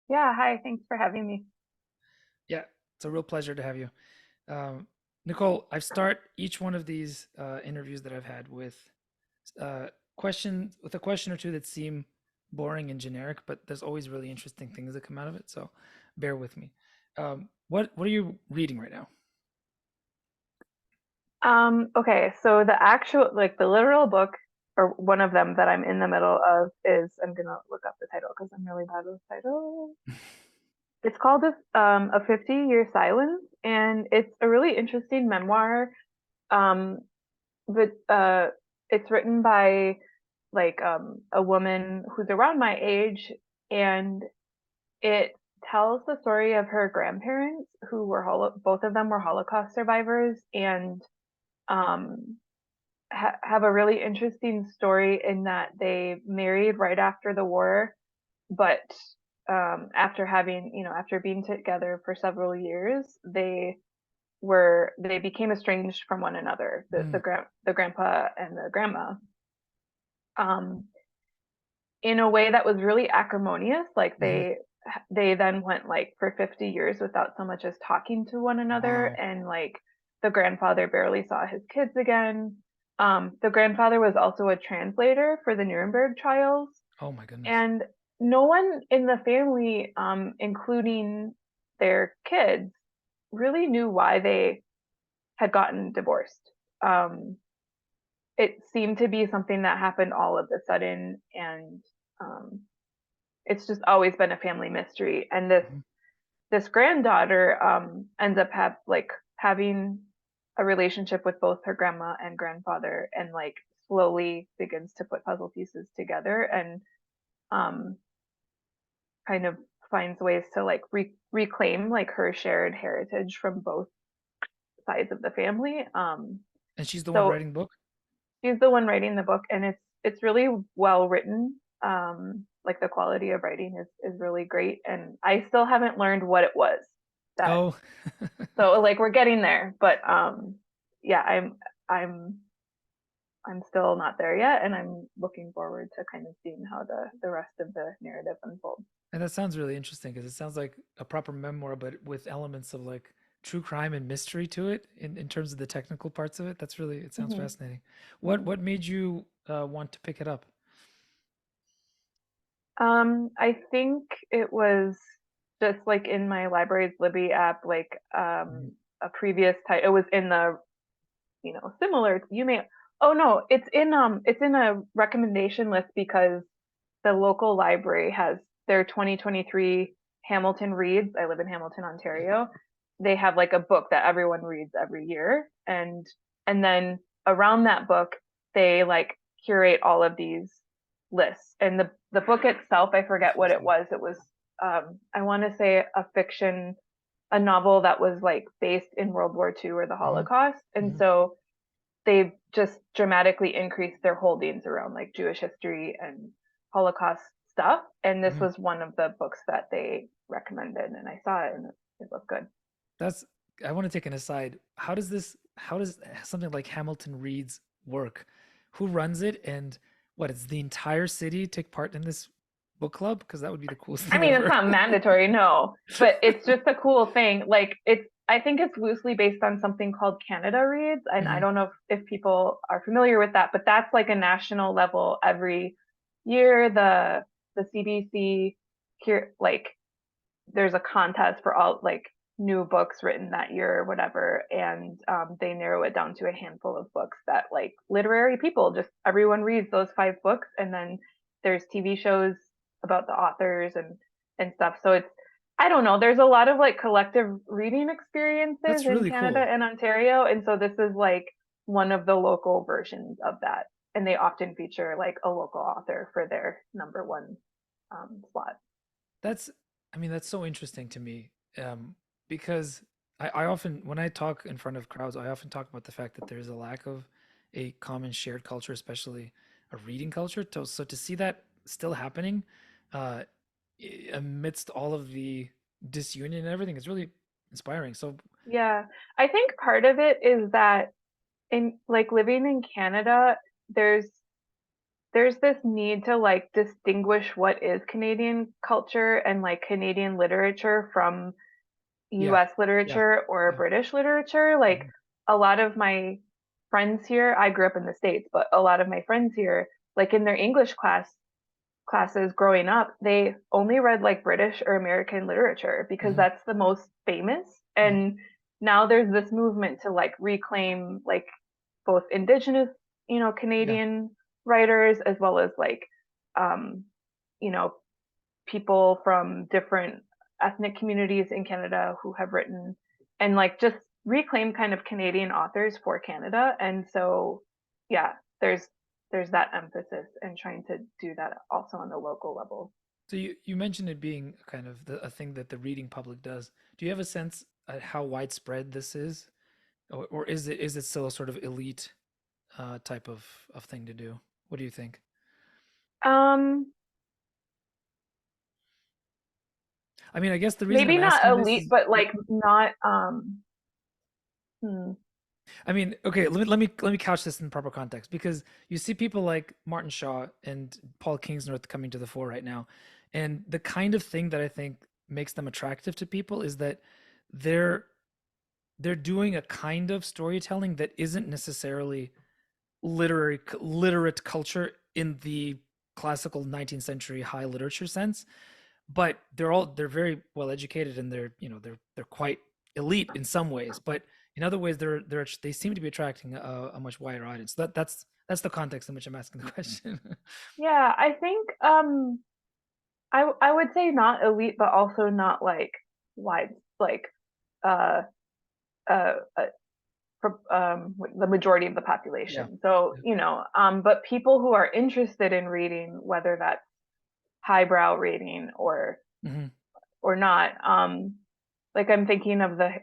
Yeah, hi, thanks for having me. Yeah, it's a real pleasure to have you. Nicole, I start each one of these interviews that I've had uh, with a question or two that seem boring and generic, but there's always really interesting things that come out of it. So bear with me. What are you reading right now? Okay, so the actual, like the literal book, or one of them that I'm in the middle of is, I'm gonna look up the title because I'm really bad with title. It's called A 50-Year Silence, and it's a really interesting memoir. Um, but it's written by a woman who's around my age, and it tells the story of her grandparents who were both of them were Holocaust survivors, and um, have a really interesting story in that they married right after the war, but after being together for several years, they became estranged from one another, Mm, the grandpa and the grandma, um, in a way that was really acrimonious. Like mhm. they then went like for 50 years without so much as talking to one another, Wow. and like the grandfather barely saw his kids again. The grandfather was also a translator for the Nuremberg trials, Oh my goodness. and no one in the family, including their kids, really knew why they had gotten divorced. Um, it seemed to be something that happened all of a sudden, and um, it's just always been a family mystery. And Mhm. this granddaughter ends up having a relationship with both her grandma and grandfather, and like slowly begins to put puzzle pieces together, and um, kind of finds ways to like reclaim like her shared heritage from both sides of the family. And she's the one So writing the book? she's the one writing the book, and it's really well written. Like the quality of writing is really great, and I still haven't learned what it was that. Oh, So like we're getting there, but yeah, I'm I'm still not there yet, and I'm looking forward to kind of seeing how the rest of the narrative unfolds. and that sounds really interesting because it sounds like a proper memoir, but with elements of like true crime and mystery to it in terms of the technical parts of it. It sounds Hmm. fascinating. What Hmm. what made you want to pick it up? I think it was just like in my library's Libby app, like Mhm. a previous title. It was in the, similar. You may. Oh no, it's in a recommendation list because the local library has their 2023 Hamilton Reads. I live in Hamilton, Ontario. They have like a book that everyone reads every year, and then around that book, they like curate all of these lists. And the book itself, I forget what it Interesting. was. It was I want to say a novel that was like based in World War II or the Hmm. Holocaust, and Hmm. so they've just dramatically increased their holdings around like Jewish history and Holocaust stuff. And this Hmm. was one of the books that they recommended, and I saw it, and it looked good. That's. I want to take an aside. How does something like Hamilton Reads work? Who runs it, and what? It's the entire city take part in this book club? Because that would be the coolest I thing mean, it's ever. not mandatory, no, but it's just a cool thing. Like I think it's loosely based on something called Canada Reads, and I Hmm. don't know if people are familiar with that, but that's like a national level every year. The CBC here, like there's a contest for all like new books written that year or whatever, and they narrow it down to a handful of books that like literary people, just everyone reads those 5 books, and then there's TV shows about the authors and stuff. So it's, I don't know, there's a lot of like collective reading experiences That's in really Canada cool. and Ontario, and so this is like one of the local versions of that, and they often feature like a local author for their number one slot. That's, I mean, that's so interesting to me, because I often, when I talk in front of crowds, I often talk about the fact that there's a lack of a common shared culture, especially a reading culture. So to see that still happening, uh, amidst all of the disunion and everything, is really inspiring. So, Yeah, I think part of it is that in like living in Canada, there's there's this need to like distinguish what is Canadian culture and like Canadian literature from Yeah, US yeah, literature or yeah. British literature. Like Mhm. a lot of my friends here, I grew up in the States, but a lot of my friends here, like in their English classes growing up, they only read like British or American literature because Mhm. that's the most famous. Mhm. And now there's this movement to like reclaim like both indigenous, Yeah. Canadian writers as well as like um, you know, people from different ethnic communities in Canada who have written and like just reclaim kind of Canadian authors for Canada. And so, yeah, there's that emphasis and trying to do that also on the local level. So you mentioned it being kind of a thing that the reading public does. Do you have a sense at how widespread this is, or is it still a sort of elite type of thing to do? What do you think? Um, I mean, I guess the reason Maybe I'm not asking this elite, is, but yeah. like not hmm. I mean, okay, let me couch this in proper context because you see people like Martin Shaw and Paul Kingsnorth coming to the fore right now, and the kind of thing that I think makes them attractive to people is that they're they're doing a kind of storytelling that isn't necessarily literate culture in the classical 19th century high literature sense, but they're very well educated and they're quite elite in some ways, but in other ways they seem to be attracting a much wider audience. That's the context in which I'm asking the question. Yeah, I think I would say not elite, but also not like wide like uh uh the majority of the Yeah. population. So, Yeah. but people who are interested in reading, whether that's highbrow reading Hmm. or not, like I'm thinking of the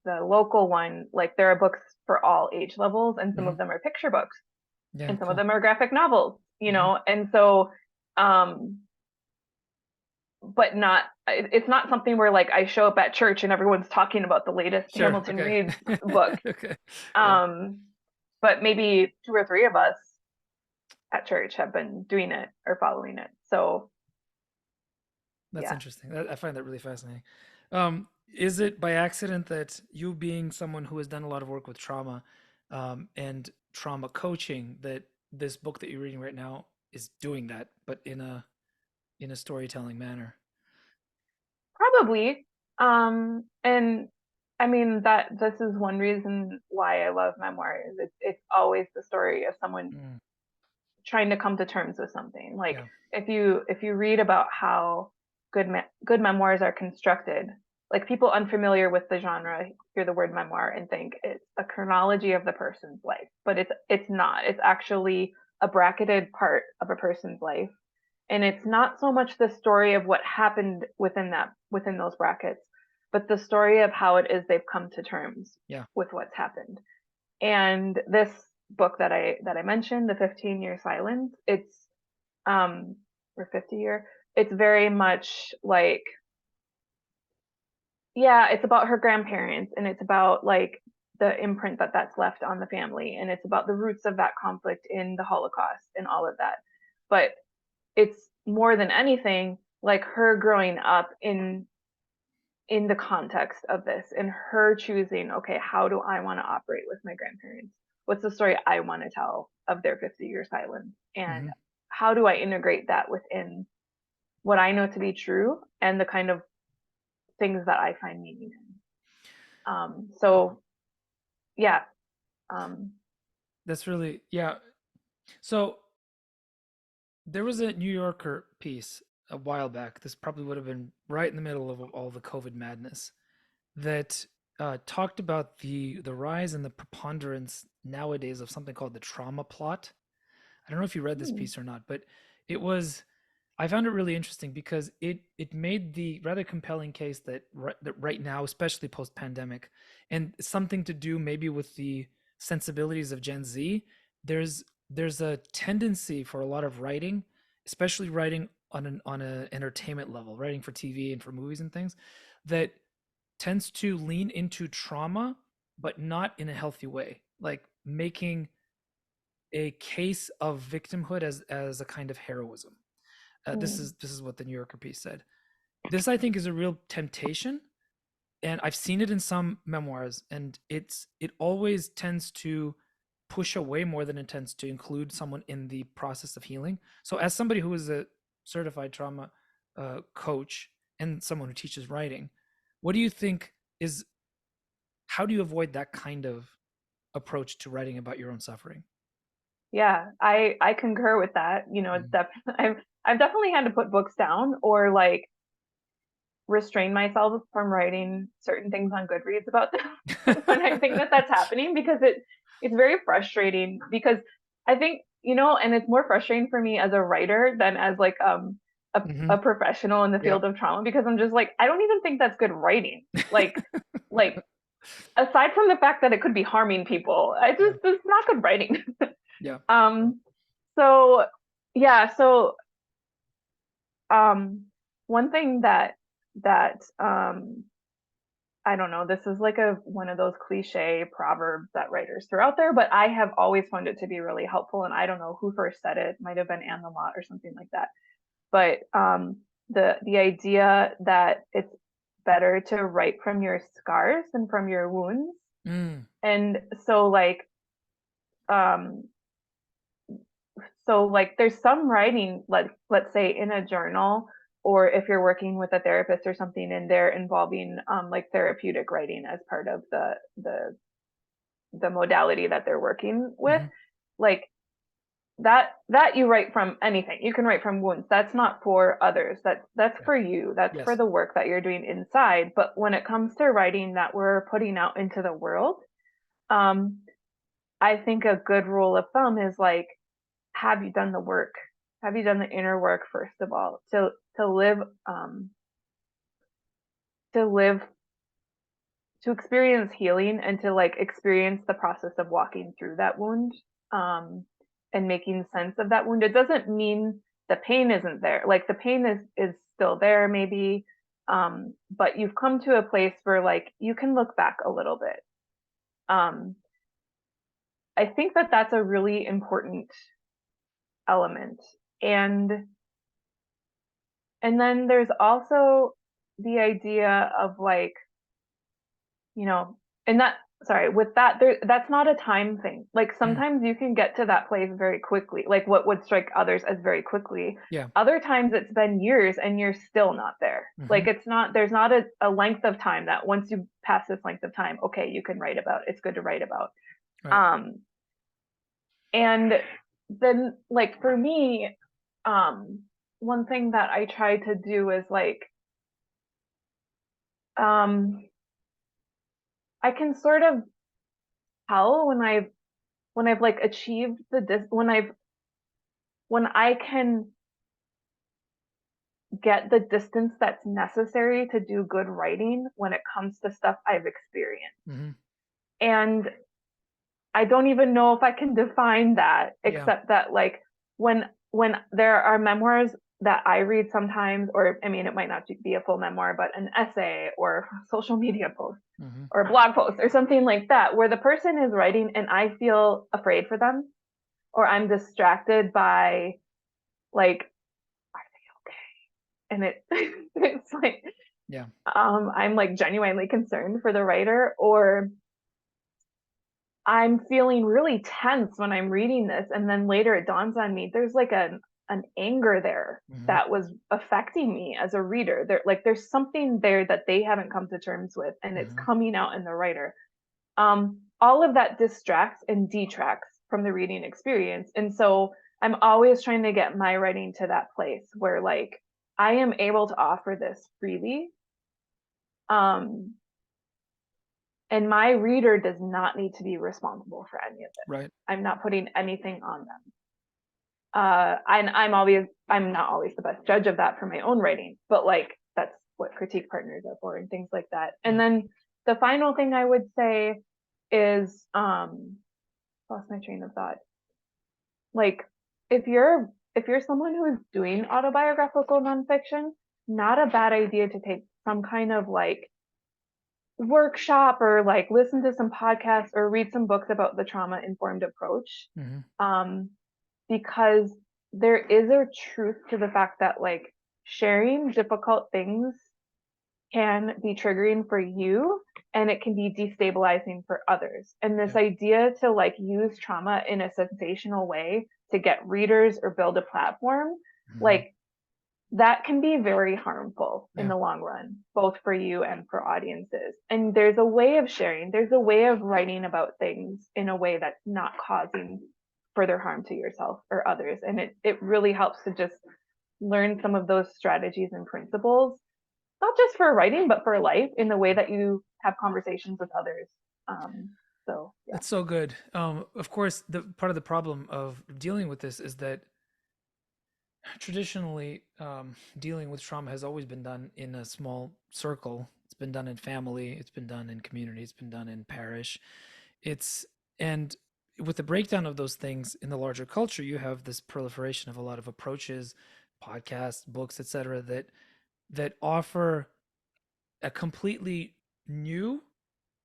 local one, like there are books for all age levels, and some Hmm. of them are picture books, Yeah, and some of cool. them are graphic novels, Hmm. and so um but not it's not something where like I show up at church and everyone's talking about the latest Sure. Hamilton Okay. Reed's book. Okay. Yeah, Um, but maybe two or three of us at church have been doing it or following it. So that's yeah, interesting. I find that really fascinating. Is it by accident that you being someone who has done a lot of work with trauma and trauma coaching that this book that you're reading right now is doing that, but in a storytelling manner? probably. And I mean that this is one reason why I love memoir is it's always the story of someone Mm, trying to come to terms with something. Like yeah. if you read about how good memoirs are constructed, like people unfamiliar with the genre hear the word memoir and think it's a chronology of the person's life, but it's not. It's actually a bracketed part of a person's life, and it's not so much the story of what happened within those brackets, but the story of how it is they've come to terms Yeah. with what's happened. And this book that I mentioned, the 15-year silence, it's um or 50-year, it's very much like, yeah, it's about her grandparents and it's about like the imprint that's left on the family, and it's about the roots of that conflict in the Holocaust and all of that. But it's more than anything like her growing up in the context of this and her choosing, okay, how do I want to operate with my grandparents? What's the story I want to tell of their 50-year silence? And Hmm. how do I integrate that within what I know to be true and the kind of things that I find meaning in? So, yeah. Um, That's really, yeah. So there was a New Yorker piece a while back. This probably would have been right in the middle of all the COVID madness that talked about the rise and the preponderance nowadays of something called the trauma plot. I don't know if you read this hmm, piece or not, but it was I found it really interesting because it made the rather compelling case that right now, especially post pandemic, and something to do maybe with the sensibilities of Gen Z, there's a tendency for a lot of writing, especially writing on a entertainment level, writing for TV and for movies and things, that tends to lean into trauma, but not in a healthy way, like making a case of victimhood as a kind of heroism. Mm. This is what the New Yorker piece said. This, I think, is a real temptation, and I've seen it in some memoirs, and it always tends to push away more than it tends to include someone in the process of healing. So, as somebody who is a certified trauma coach and someone who teaches writing, what do you think is how do you avoid that kind of approach to writing about your own suffering? Yeah, I concur with that. You know, it's Mhm. definitely I've definitely had to put books down or like restrain myself from writing certain things on Goodreads about them when I think that that's happening because it's very frustrating because I think, you know, and it's more frustrating for me as a writer than as like a Mhm. professional in the Yeah. field of trauma because I'm just like I don't even think that's good writing. Like aside from the fact that it could be harming people, I Yeah. just it's not good writing. Yeah. um so yeah, so um one thing that I don't know, this is like a one of those cliche proverbs that writers throw out there, but I have always found it to be really helpful. And I don't know who first said it, might have been Anne Lamott or something like that. But the idea that it's better to write from your scars than from your wounds. Mm. And um so there's some writing, let's say in a journal, or if you're working with a therapist or something, and they're involving like therapeutic writing as part of the modality that they're working with, Mhm. like that you write from anything. You can write from wounds. That's not for others. That's Yeah. for you. That's for Yes. the work that you're doing inside. But when it comes to writing that we're putting out into the world, um, I think a good rule of thumb is like, have you done the work? Have you done the inner work first of all to live um to live to experience healing and to like experience the process of walking through that wound um and making sense of that wound. It doesn't mean the pain isn't there. Like the pain is still there maybe, but you've come to a place where like you can look back a little bit. um I think that that's a really important element. And then there's also the idea of like, you know, and that, sorry, with that, that's not a time thing. Like Mm. sometimes you can get to that place very quickly, like what would strike others as very quickly. Yeah. Other times it's been years and you're still not there. Mhm. Like it's not, there's not a length of time that once you pass this length of time, okay, you can write about, it's good to write about. Right. Um, and then like for me, um, one thing that I try to do is like, um, I can sort of tell when I've like achieved when I can get the distance that's necessary to do good writing when it comes to stuff I've experienced. Mhm. And I don't even know if I can define that, Yeah. except that like when there are memoirs that I read sometimes, or I mean, it might not be a full memoir, but an essay or social media post Mhm. or a blog post or something like that, where the person is writing and I feel afraid for them, or I'm distracted by like, and it's like Yeah. I'm like genuinely concerned for the writer, or I'm feeling really tense when I'm reading this, and then later it dawns on me there's like an anger there Mhm. that was affecting me as a reader. There's something there that they haven't come to terms with, and it's Mhm. coming out in the writer. All of that distracts and detracts from the reading experience, and so I'm always trying to get my writing to that place where like I am able to offer this freely. Um, and my reader does not need to be responsible for any of this. Right. I'm not putting anything on them. And I'm not always the best judge of that for my own writing, but like that's what critique partners are for and things like that. And Yeah. then the final thing I would say is, lost my train of thought. Like if you're someone who is doing autobiographical nonfiction, not a bad idea to take some kind of like workshop or like listen to some podcasts or read some books about the trauma informed approach. Mm-hmm. Um, because there is a truth to the fact that like sharing difficult things can be triggering for you and it can be destabilizing for others. And this Yeah. idea to like use trauma in a sensational way to get readers or build a platform, Mm-hmm. like that can be very harmful in Yeah. the long run, both for you and for audiences. And there's a way of sharing, there's a way of writing about things in a way that's not causing further harm to yourself or others. And it really helps to just learn some of those strategies and principles, not just for writing, but for life in the way that you have conversations with others. Um, so yeah. That's so good. Of course, the part of the problem of dealing with this is that traditionally, dealing with trauma has always been done in a small circle. It's been done in family, it's been done in community, it's been done in parish. It's and with the breakdown of those things in the larger culture, you have this proliferation of a lot of approaches, podcasts, books, etc., that offer a completely new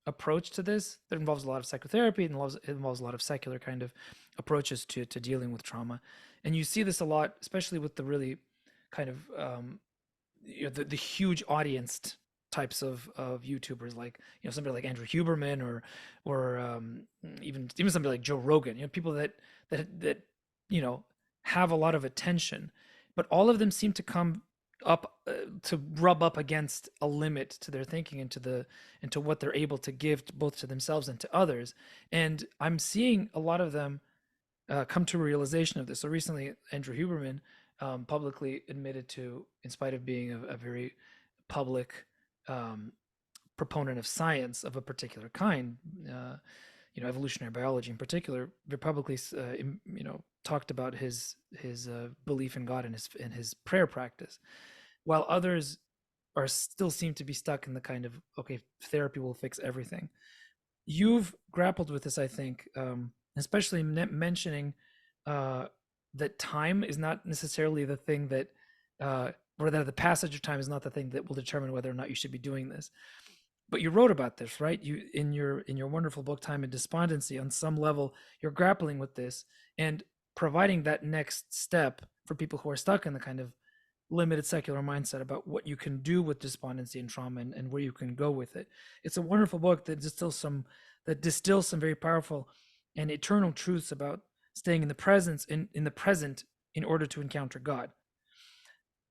approach to this that involves a lot of psychotherapy and involves a lot of secular kind of approaches to dealing with trauma. And you see this a lot, especially with the really kind of the huge audience types of YouTubers, like somebody like Andrew Huberman or even somebody like Joe Rogan. People that you know have a lot of attention, but all of them seem to come up to rub up against a limit to their thinking and to what they're able to give both to themselves and to others. And I'm seeing a lot of them come to a realization of this. So recently, Andrew Huberman publicly admitted to, in spite of being a very public um, proponent of science of a particular kind, evolutionary biology in particular, very publicly, talked about his belief in God and his prayer practice, while others are still seem to be stuck in the kind of, okay, therapy will fix everything. You've grappled with this, I think, especially mentioning uh, that time is not necessarily the thing that, or that the passage of time is not the thing that will determine whether or not you should be doing this. But you wrote about this, right? You in your wonderful book, Time and Despondency. On some level, you're grappling with this and providing that next step for people who are stuck in the kind of limited secular mindset about what you can do with despondency and trauma and where you can go with it. It's a wonderful book that distills some very powerful and eternal truths about staying in the presence in the present in order to encounter God.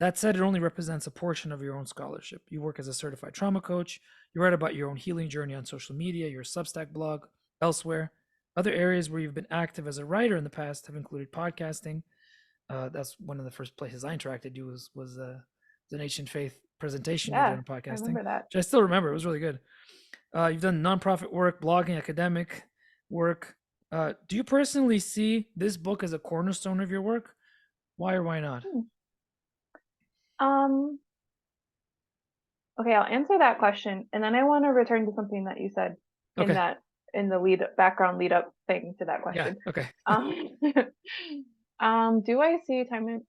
That said, it only represents a portion of your own scholarship. You work as a certified trauma coach, you write about your own healing journey on social media, your Substack blog, elsewhere. Other areas where you've been active as a writer in the past have included podcasting. That's one of the first places I interacted you was the Nation Faith presentation you did Yeah, on I podcasting, remember that. which I still remember. It was really good. You've done nonprofit work, blogging, academic work. Do you personally see this book as a cornerstone of your work? Why or why not? Hmm. Um, okay, I'll answer that question, and then I want to return to something that you said in Okay. that in the lead up thing to that Yeah. question. Okay. Um, do I see time in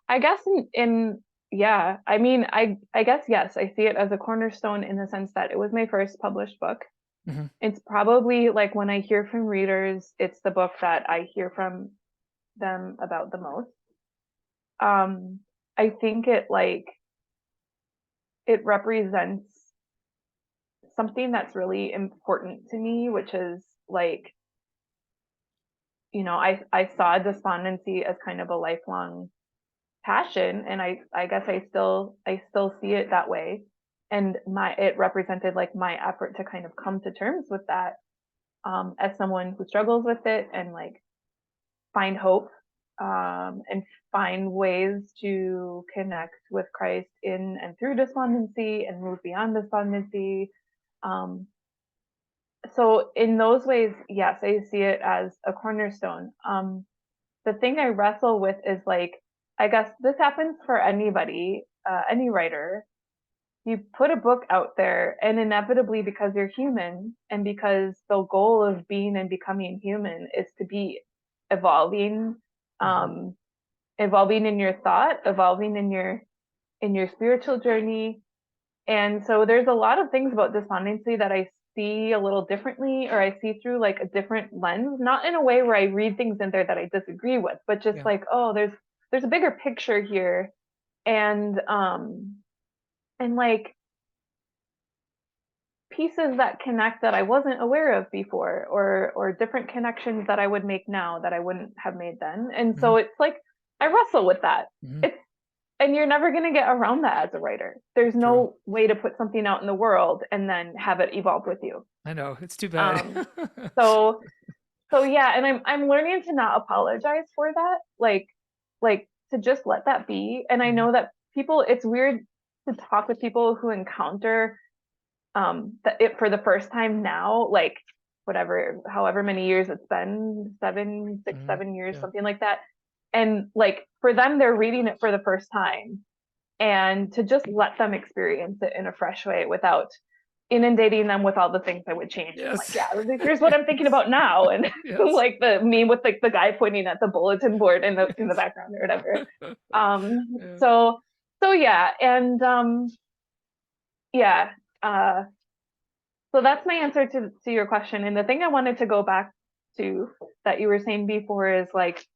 I guess in yeah, I mean I guess yes, I see it as a cornerstone in the sense that it was my first published book. Hmm. It's probably like when I hear from readers, it's the book that I hear from them about the most. Um, I think it represents something that's really important to me, which is like, I saw despondency as kind of a lifelong passion, and I guess I still see it that way. And it represented like my effort to kind of come to terms with that, as someone who struggles with it and like find hope, and find ways to connect with Christ in and through despondency and move beyond despondency. Um, so in those ways, yes, I see it as a cornerstone. The thing I wrestle with is like, I guess this happens for anybody, any writer. You put a book out there, and inevitably, because you're human, and because the goal of being and becoming human is to be evolving, Hmm. um, evolving in your thought, evolving in your spiritual journey, And so there's a lot of things about despondency that I see a little differently, or I see through like a different lens, not in a way where I read things in there that I disagree with, but just Yeah. like, oh, there's a bigger picture here. And like pieces that connect that I wasn't aware of before, or different connections that I would make now that I wouldn't have made then. And Hmm. so it's like I wrestle with that. Hmm. It's and you're never going to get around that as a writer. There's True. no way to put something out in the world and then have it evolve with you. I know. It's too bad. Um, so so yeah, and I'm learning to not apologize for that. Like to just let that be. And I Mhm. know that people, it's weird to talk with people who encounter that it for the first time now, like whatever, however many years it's been, seven, six, Mhm. 7 years, Yeah. something like that. And like for them, they're reading it for the first time, and to just let them experience it in a fresh way without inundating them with all the things I would change. And like, Yes. yeah, here's what I'm thinking about now. And Yes. like the meme with like the guy pointing at the bulletin board in the background or whatever. Yeah. So yeah, and yeah, uh so that's my answer to your question. And the thing I wanted to go back to that you were saying before is like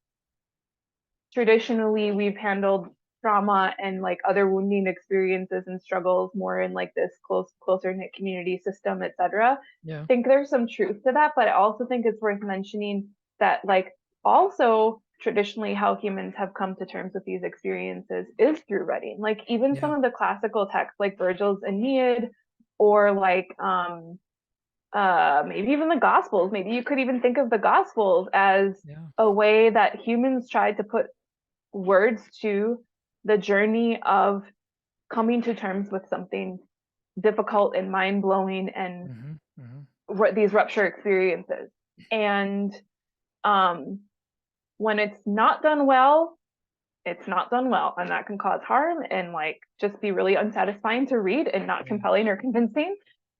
traditionally we've handled trauma and like other wounding experiences and struggles more in like this closer knit community system, etc. Yeah. I think there's some truth to that, but I also think it's worth mentioning that like also traditionally how humans have come to terms with these experiences is through writing. Like even some Yeah. of the classical texts like Virgil's Aeneid, or like maybe even the Gospels. Maybe you could even think of the Gospels as Yeah. a way that humans tried to put words to the journey of coming to terms with something difficult and mind blowing, and Hmm. Hmm. these rupture experiences. And um, when it's not done well, it's not done well, and that can cause harm and like just be really unsatisfying to read and not Yeah. compelling or convincing.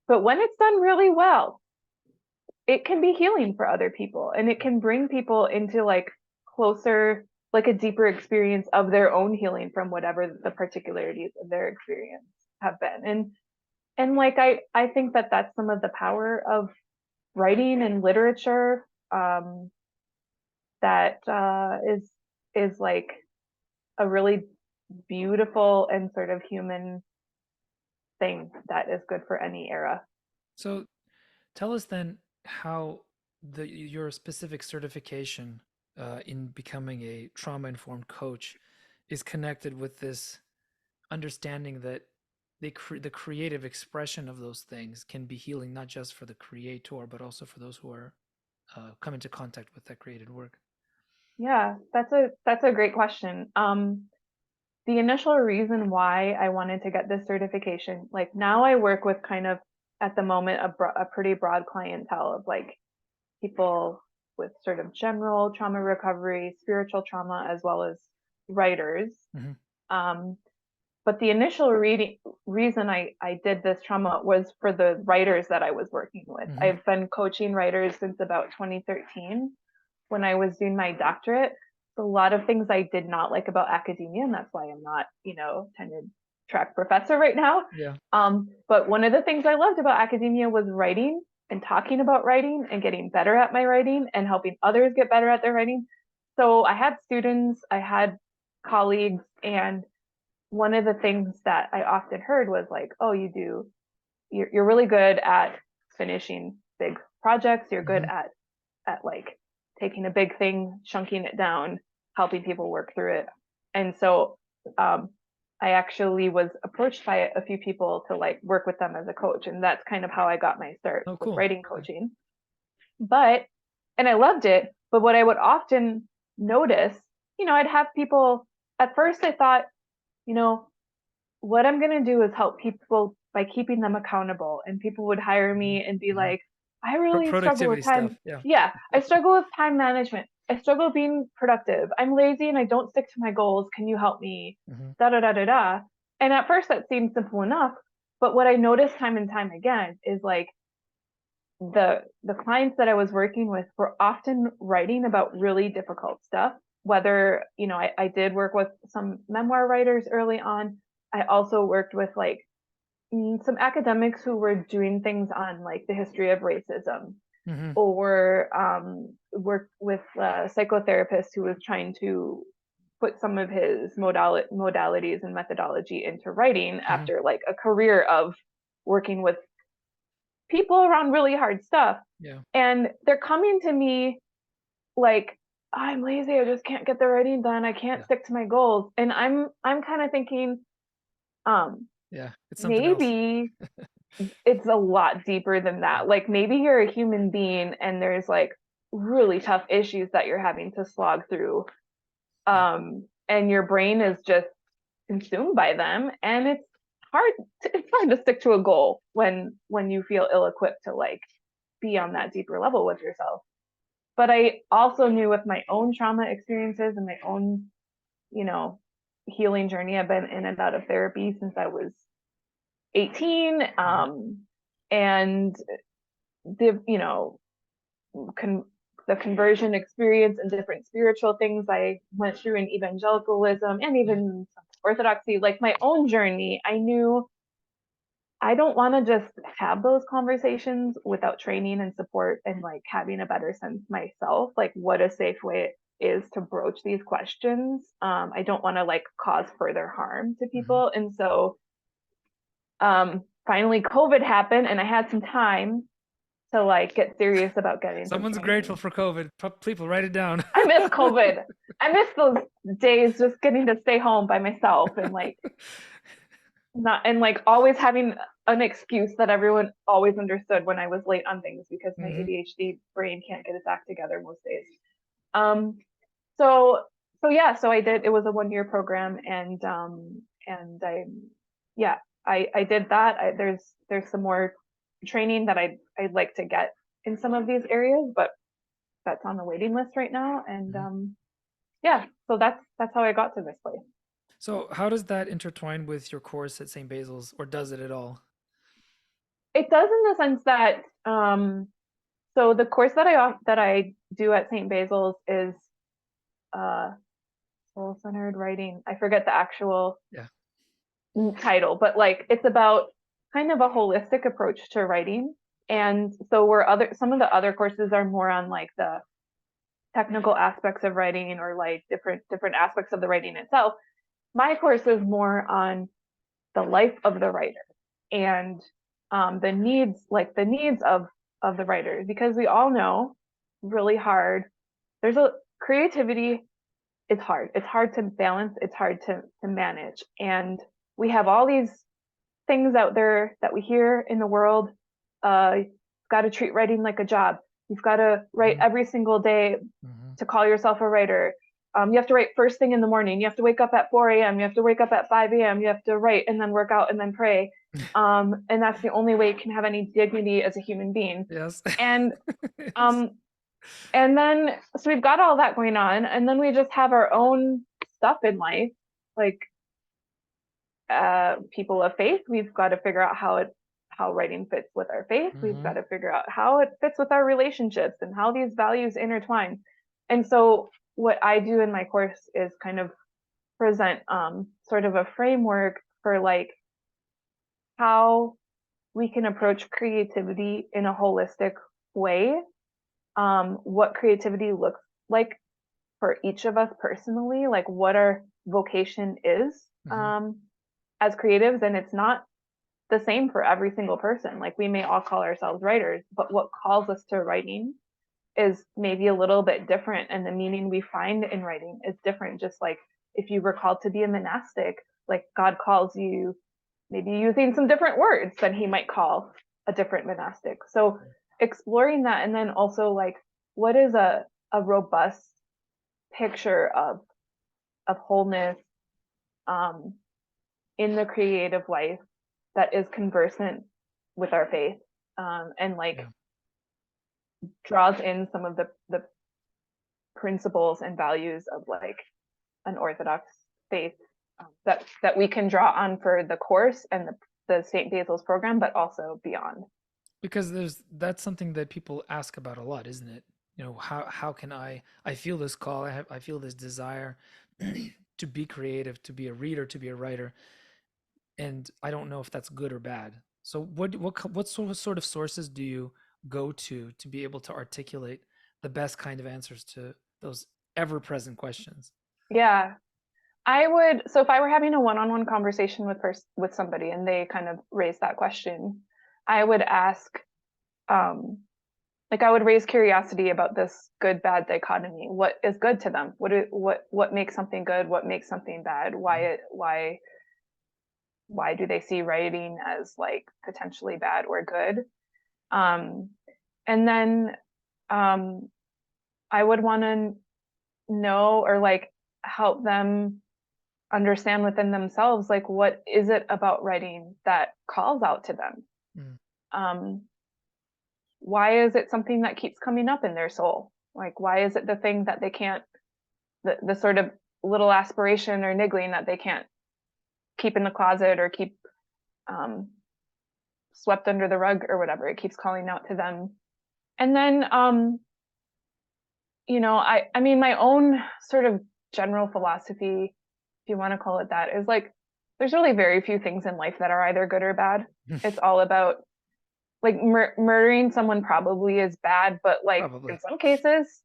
But when it's done really well, it can be healing for other people, and it can bring people into like closer, like a deeper experience of their own healing from whatever the particularities of their experience have been. And like I think that that's some of the power of writing and literature, that is like a really beautiful and sort of human thing that is good for any era. So tell us then how your specific certification in becoming a trauma-informed coach is connected with this understanding that the creative expression of those things can be healing, not just for the creator, but also for those who are come into contact with that created work. Yeah, that's a great question. The initial reason why I wanted to get this certification, like now I work with kind of at the moment a pretty broad clientele of like people with sort of general trauma recovery, spiritual trauma, as well as writers. Hmm. Um, but the initial reason I did this trauma was for the writers that I was working with. Hmm. I've been coaching writers since about 2013 when I was doing my doctorate. A lot of things I did not like about academia, and that's why I'm not, tenured track professor right now. Yeah. But one of the things I loved about academia was writing and talking about writing and getting better at my writing and helping others get better at their writing. So I had students, I had colleagues, and one of the things that I often heard was like, "Oh, you're really good at finishing big projects. You're good Hmm. at like taking a big thing, chunking it down, helping people work through it." And so um, I actually was approached by a few people to like work with them as a coach. And that's kind of how I got my start Oh, with cool. writing Yeah. coaching. And I loved it. But what I would often notice, I'd have people, at first I thought, you know, what I'm going to do is help people by keeping them accountable. And people would hire Hmm. me and be Hmm. like, I really struggle Productivity with stuff. time. Yeah. Yeah, I struggle with time management. I struggle being productive. I'm lazy and I don't stick to my goals. Can you help me? Hmm. Da da da da da. And at first that seemed simple enough. But what I noticed time and time again is like the clients that I was working with were often writing about really difficult stuff. Whether, I did work with some memoir writers early on. I also worked with like some academics who were doing things on like the history of racism, Hmm. or worked with a psychotherapist who was trying to put some of his modalities and methodology into writing Hmm. after like a career of working with people around really hard stuff. Yeah. And they're coming to me like, I'm lazy, I just can't get the writing done, I can't Yeah. stick to my goals. And I'm kind of thinking, um, Yeah. It's something else. maybe it's a lot deeper than Yeah. that. Like maybe you're a human being and there's like really tough issues that you're having to slog through. Yeah. And your brain is just consumed by them, and hard it's hard to stick to a goal when you feel ill-equipped to like be on that deeper level with yourself. But I also knew with my own trauma experiences and my own, you know, healing journey, I've been in and out of therapy since I was 18. Hmm. And the, con- the conversion experience and different spiritual things I went through in evangelicalism and Yeah. even orthodoxy, like my own journey, I knew I don't want to just have those conversations without training and support and like having a better sense myself, like what a safe way is to broach these questions. I don't want to like cause further harm to Hmm. people. And so finally COVID happened and I had some time to like get serious about getting some Someone's grateful training. for COVID. People, write it down. I miss COVID. I miss those days just getting to stay home by myself and like not and like always having an excuse that everyone always understood when I was late on things because my Hmm. ADHD brain can't get its act together most days. Um, so so yeah, so I did. It was a 1 year program, and yeah, I did that. There's some more training that I'd like to get in some of these areas, but that's on the waiting list right now. And Hmm. yeah, so that's how I got to this place. So, how does that intertwine with your course at St. Basil's, or does it at all? It does in the sense that so the course that I do at St. Basil's is uh, soul-centered writing. I forget the actual Yeah. title, but like it's about kind of a holistic approach to writing. And so where other some of the other courses are more on like the technical aspects of writing or like different aspects of the writing itself. My course is more on the life of the writer and the needs of the writer, because we all know really hard. There's a creativity is hard. It's hard to balance. It's hard to manage, and we have all these things out there that we hear in the world. You've got to treat writing like a job. You've got to write Hmm. every single day Hmm. to call yourself a writer. You have to write first thing in the morning. You have to wake up at 4 a.m. You have to wake up at 5 a.m. You have to write and then work out and then pray. And that's the only way you can have any dignity as a human being. Yes. And Yes. um, and then so we've got all that going on, and then we just have our own stuff in life, like people of faith. We've got to figure out how writing fits with our faith. We've got Hmm. to figure out how it fits with our relationships and how these values intertwine. And so what I do in my course is kind of present sort of a framework for like how we can approach creativity in a holistic way. What creativity looks like for each of us personally, like what our vocation is Hmm. as creatives. And it's not the same for every single person. Like we may all call ourselves writers, but what calls us to writing is maybe a little bit different. And the meaning we find in writing is different. Just like if you were called to be a monastic, like God calls you maybe using some different words than he might call a different monastic. So exploring that, and then also like what is a robust picture of wholeness um, in the creative life that is conversant with our faith, and like Yeah. draws in some of the principles and values of like an Orthodox faith, that we can draw on for the course and the St. Basil's program, but also beyond. Because that's something that people ask about a lot, isn't it? How can I feel this call, I feel this desire to be creative, to be a reader, to be a writer. and I don't know if that's good or bad. So what sort of sources do you go to be able to articulate the best kind of answers to those ever-present questions? Yeah. I would, so if I were having a one-on-one conversation with somebody and they kind of raised that question, I would ask, um, like I would raise curiosity about this good bad dichotomy. What is good to them? What makes something good? What makes something bad? Mhm. Why do they see writing as like potentially bad or good? Um, and then um, I would want to know or like help them understand within themselves like what is it about writing that calls out to them. Mm. um, why is it something that keeps coming up in their soul? Like why is it the thing that they can't, the sort of little aspiration or niggling that they can't keep in the closet or keep um, swept under the rug or whatever, it keeps calling out to them. And then I mean my own sort of general philosophy, if you want to call it that, is like there's really very few things in life that are either good or bad. It's all about like murdering someone probably is bad, but like in Probably. some cases,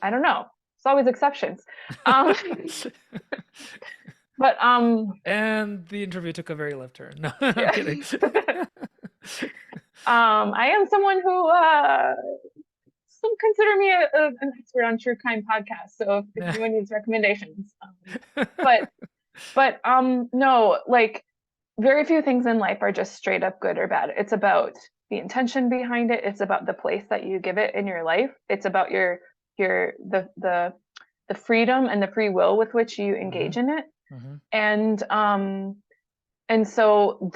I don't know. It's always exceptions. Um, but And the interview took a very left turn. No, I'm yeah. kidding. I am someone who some consider me an expert on true crime podcasts. So if anyone needs recommendations, but no, like very few things in life are just straight up good or bad. It's about the intention behind it. It's about the place that you give it in your life. It's about your the freedom and the free will with which you Hmm. engage in it. Hmm. And so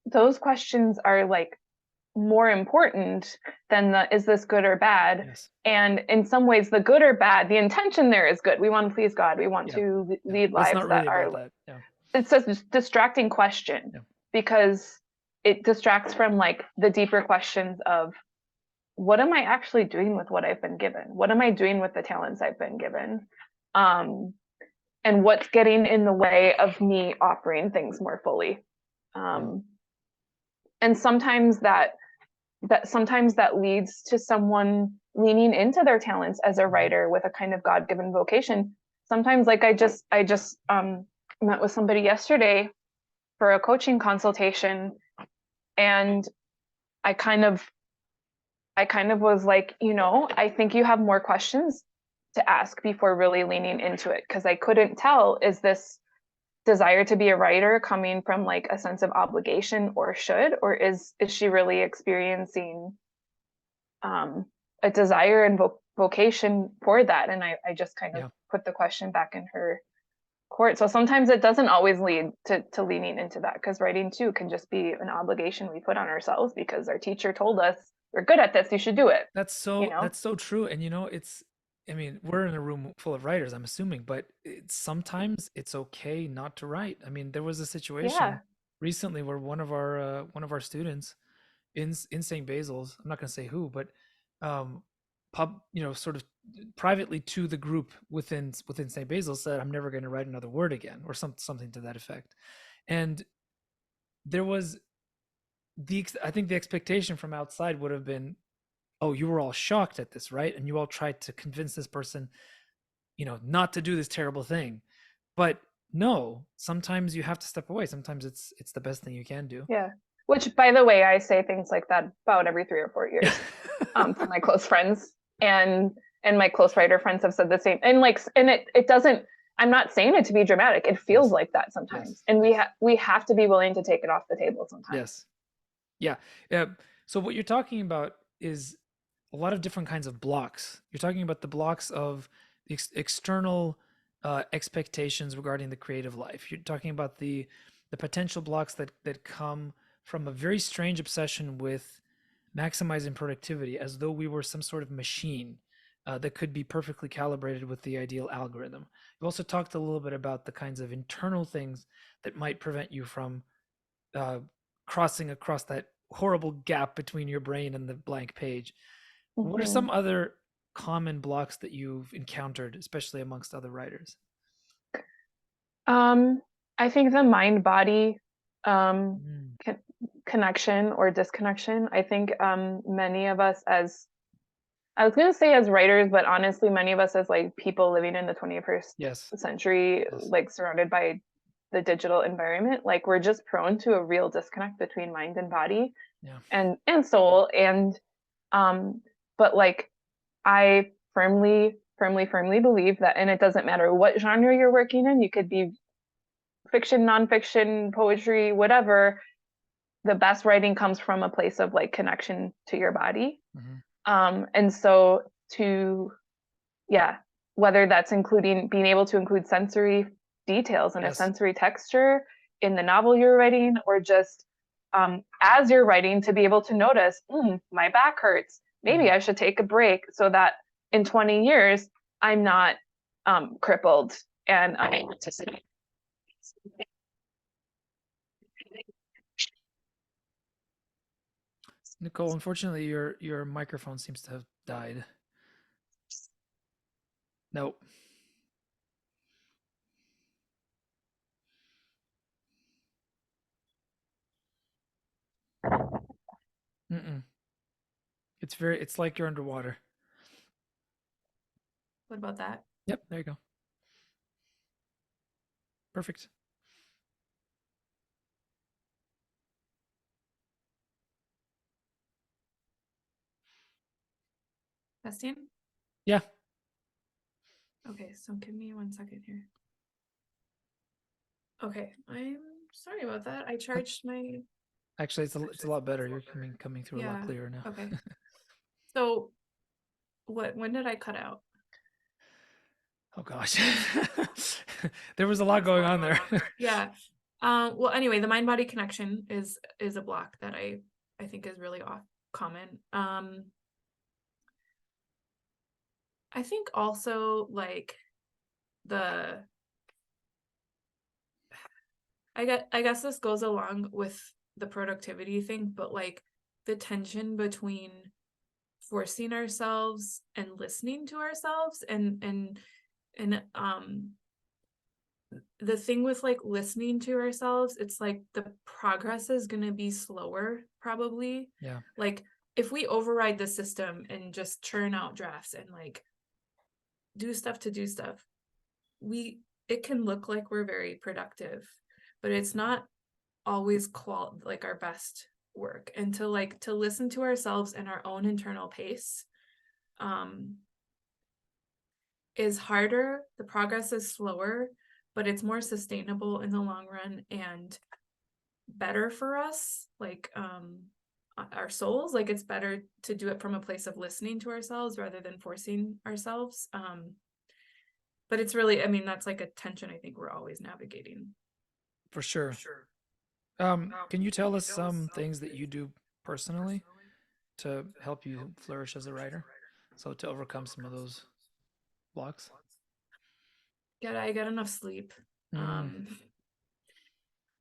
those questions are like more important than the is this good or bad? Yes. And in some ways, the good or bad, the intention there is good. We want to please God. We want Yeah. to Yeah. lead But it's lives not that really are, about that. Yeah. it's a distracting question Yeah. because it distracts from like the deeper questions of what am I actually doing with what I've been given? What am I doing with the talents I've been given? Um, and what's getting in the way of me offering things more fully? Yeah. Um, and sometimes that leads to someone leaning into their talents as a Hmm. writer with a kind of God-given vocation. Sometimes like I just met with somebody yesterday for a coaching consultation, and I kind of I kind of was like, I think you have more questions to ask before really leaning into it, because I couldn't tell, is this desire to be a writer coming from like a sense of obligation or should, or is she really experiencing um, a desire and vocation for that? And I just kind of Yeah. put the question back in her court. So sometimes it doesn't always lead to leaning into that, because writing too can just be an obligation we put on ourselves because our teacher told us we're good at this, you should do it, you know? That's so true. And it's, I mean, we're in a room full of writers, I'm assuming, but sometimes it's okay not to write. I mean, there was a situation Yeah. recently where one of our students in St. Basil's, I'm not going to say who, but um sort of privately to the group within St. Basil's said, I'm never going to write another word again, or something to that effect. And there was I think the expectation from outside would have been, oh, you were all shocked at this, right? And you all tried to convince this person, not to do this terrible thing. But no, sometimes you have to step away. Sometimes it's the best thing you can do. Yeah. Which, by the way, I say things like that about every 3 or 4 years to my close friends, and my close writer friends have said the same. And like, and it doesn't. I'm not saying it to be dramatic. It feels Yes. like that Yes. sometimes, and Yes. we have to be willing to take it off the table sometimes. Yes. Yeah. Uh, so what you're talking about is a lot of different kinds of blocks. You're talking about the blocks of the external expectations regarding the creative life. You're talking about the potential blocks that come from a very strange obsession with maximizing productivity, as though we were some sort of machine that could be perfectly calibrated with the ideal algorithm. You also talked a little bit about the kinds of internal things that might prevent you from uh, crossing across that horrible gap between your brain and the blank page. What are Hmm. some other common blocks that you've encountered, especially amongst other writers? Um, I think the mind body um, Mm. con- connection or disconnection. I think many of us as I was going to say as writers, but honestly, many of us as like people living in the 21st Yes. century, Yes. like surrounded by the digital environment, like we're just prone to a real disconnect between mind and body Yeah. and soul. And um, but like I firmly believe that, and it doesn't matter what genre you're working in, you could be fiction, nonfiction, poetry, whatever. The best writing comes from a place of like connection to your body. Hmm. And so to yeah, whether that's including being able to include sensory details and a Yes. sensory texture in the novel you're writing, or just as you're writing to be able to notice, my back hurts. Maybe Mm. I should take a break so that in 20 years I'm not crippled and unable to sit. Nicole, unfortunately, your microphone seems to have died. Nope. Mm-mm. It's like you're underwater. What about that? Yep, there you go. Perfect. Bastian? Yeah, Okay, so give me 1 second here. Okay, I'm sorry about that. I charged my actually, it's a lot better. You're coming through a lot yeah. clearer now. Okay. So when did I cut out? Oh gosh, there was a lot going on there. Yeah. Well, anyway, the mind body connection is a block that I think is really common. I think also like the I guess this goes along with the productivity thing, but like the tension between forcing ourselves and listening to ourselves and the thing with like listening to ourselves, it's like the progress is going to be slower probably. Yeah, Like if we override the system and just churn out drafts and like do stuff to do stuff, we it can look like we're very productive, but it's not always like our best work. And to listen to ourselves and our own internal pace um is harder. The progress is slower, but it's more sustainable in the long run and better for us, like our souls. Like it's better to do it from a place of listening to ourselves rather than forcing ourselves. But it's really, I mean, that's like a tension I think we're always navigating. for sure. Can you tell us some things that you do personally to help you flourish as a writer? So to overcome some of those blocks? Get I get enough sleep. Mm,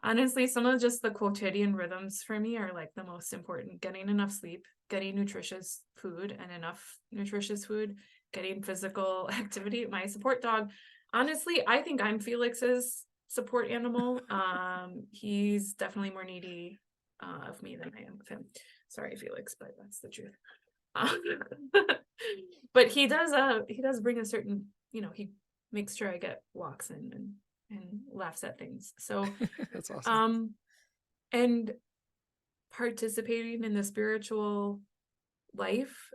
Honestly, some of just the quotidian rhythms for me are like the most important. Getting enough sleep, getting nutritious food and enough nutritious food, getting physical activity. My support dog, honestly, I think I'm Felix's support animal. He's definitely more needy of me than I am of him. Sorry, Felix, but that's the truth. Um, but he does bring a certain, he makes sure I get walks and laughs at things. So that's awesome. um and participating in the spiritual life,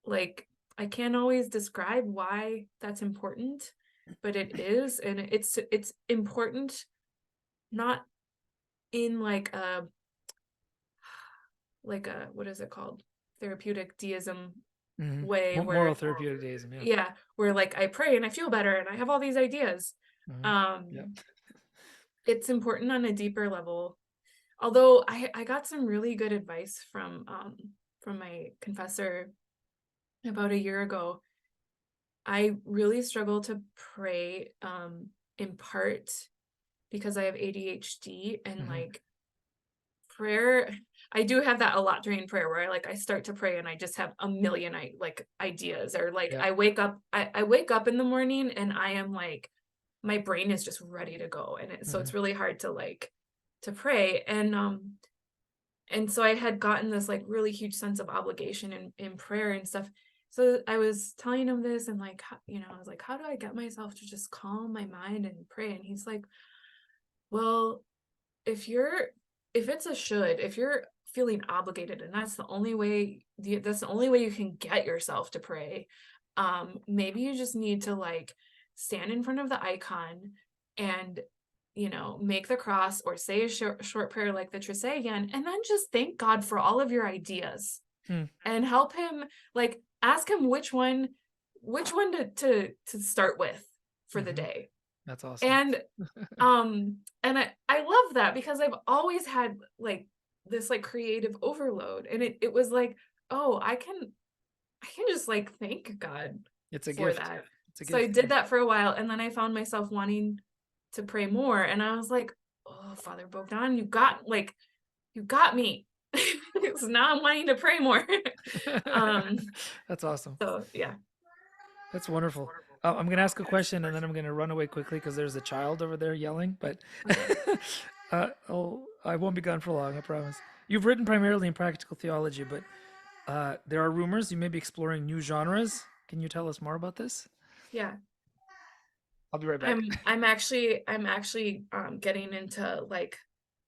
like I can't always describe why that's important, but it is, and it's important not in like a what is it called, therapeutic deism Hmm. way Moral where therapeutic deism, yeah. yeah, where like I pray and I feel better and I have all these ideas. Hmm. Yeah. um it's important on a deeper level. Although I got some really good advice from my confessor about a year ago. I really struggle to pray in part because I have ADHD, and Hmm. like prayer, I do have that a lot during prayer where I start to pray and I just have a million ideas, or like Yeah. I wake up in the morning and I am like my brain is just ready to go. So Hmm. it's really hard to to pray. And so I had gotten this like really huge sense of obligation in prayer and stuff. So I was telling him this, and like, I was like, how do I get myself to just calm my mind and pray? And he's like, well, if you're if it's a should, if you're feeling obligated, and that's the only way you can get yourself to pray, maybe you just need to like stand in front of the icon and make the cross or say a short prayer like the Trisagion, and then just thank God for all of your ideas Hmm. and help him, like ask him which one to start with for the Hmm. day. That's awesome. And I love that, because I've always had like this like creative overload, and it was like, oh, I can just like thank God It's a for gift. that. It's a So I gift. did that for a while, and then I found myself wanting to pray more, and I was like, oh, Father Bogdan, you got me. So now I'm wanting to pray more. um That's awesome. so yeah. That's wonderful. I'm going to ask a question and then I'm going to run away quickly because there's a child over there yelling, but Okay. I won't be gone for long, I promise. You've written primarily in practical theology, but there are rumors you may be exploring new genres. Can you tell us more about this? Yeah. I'll be right back. I'm actually getting into like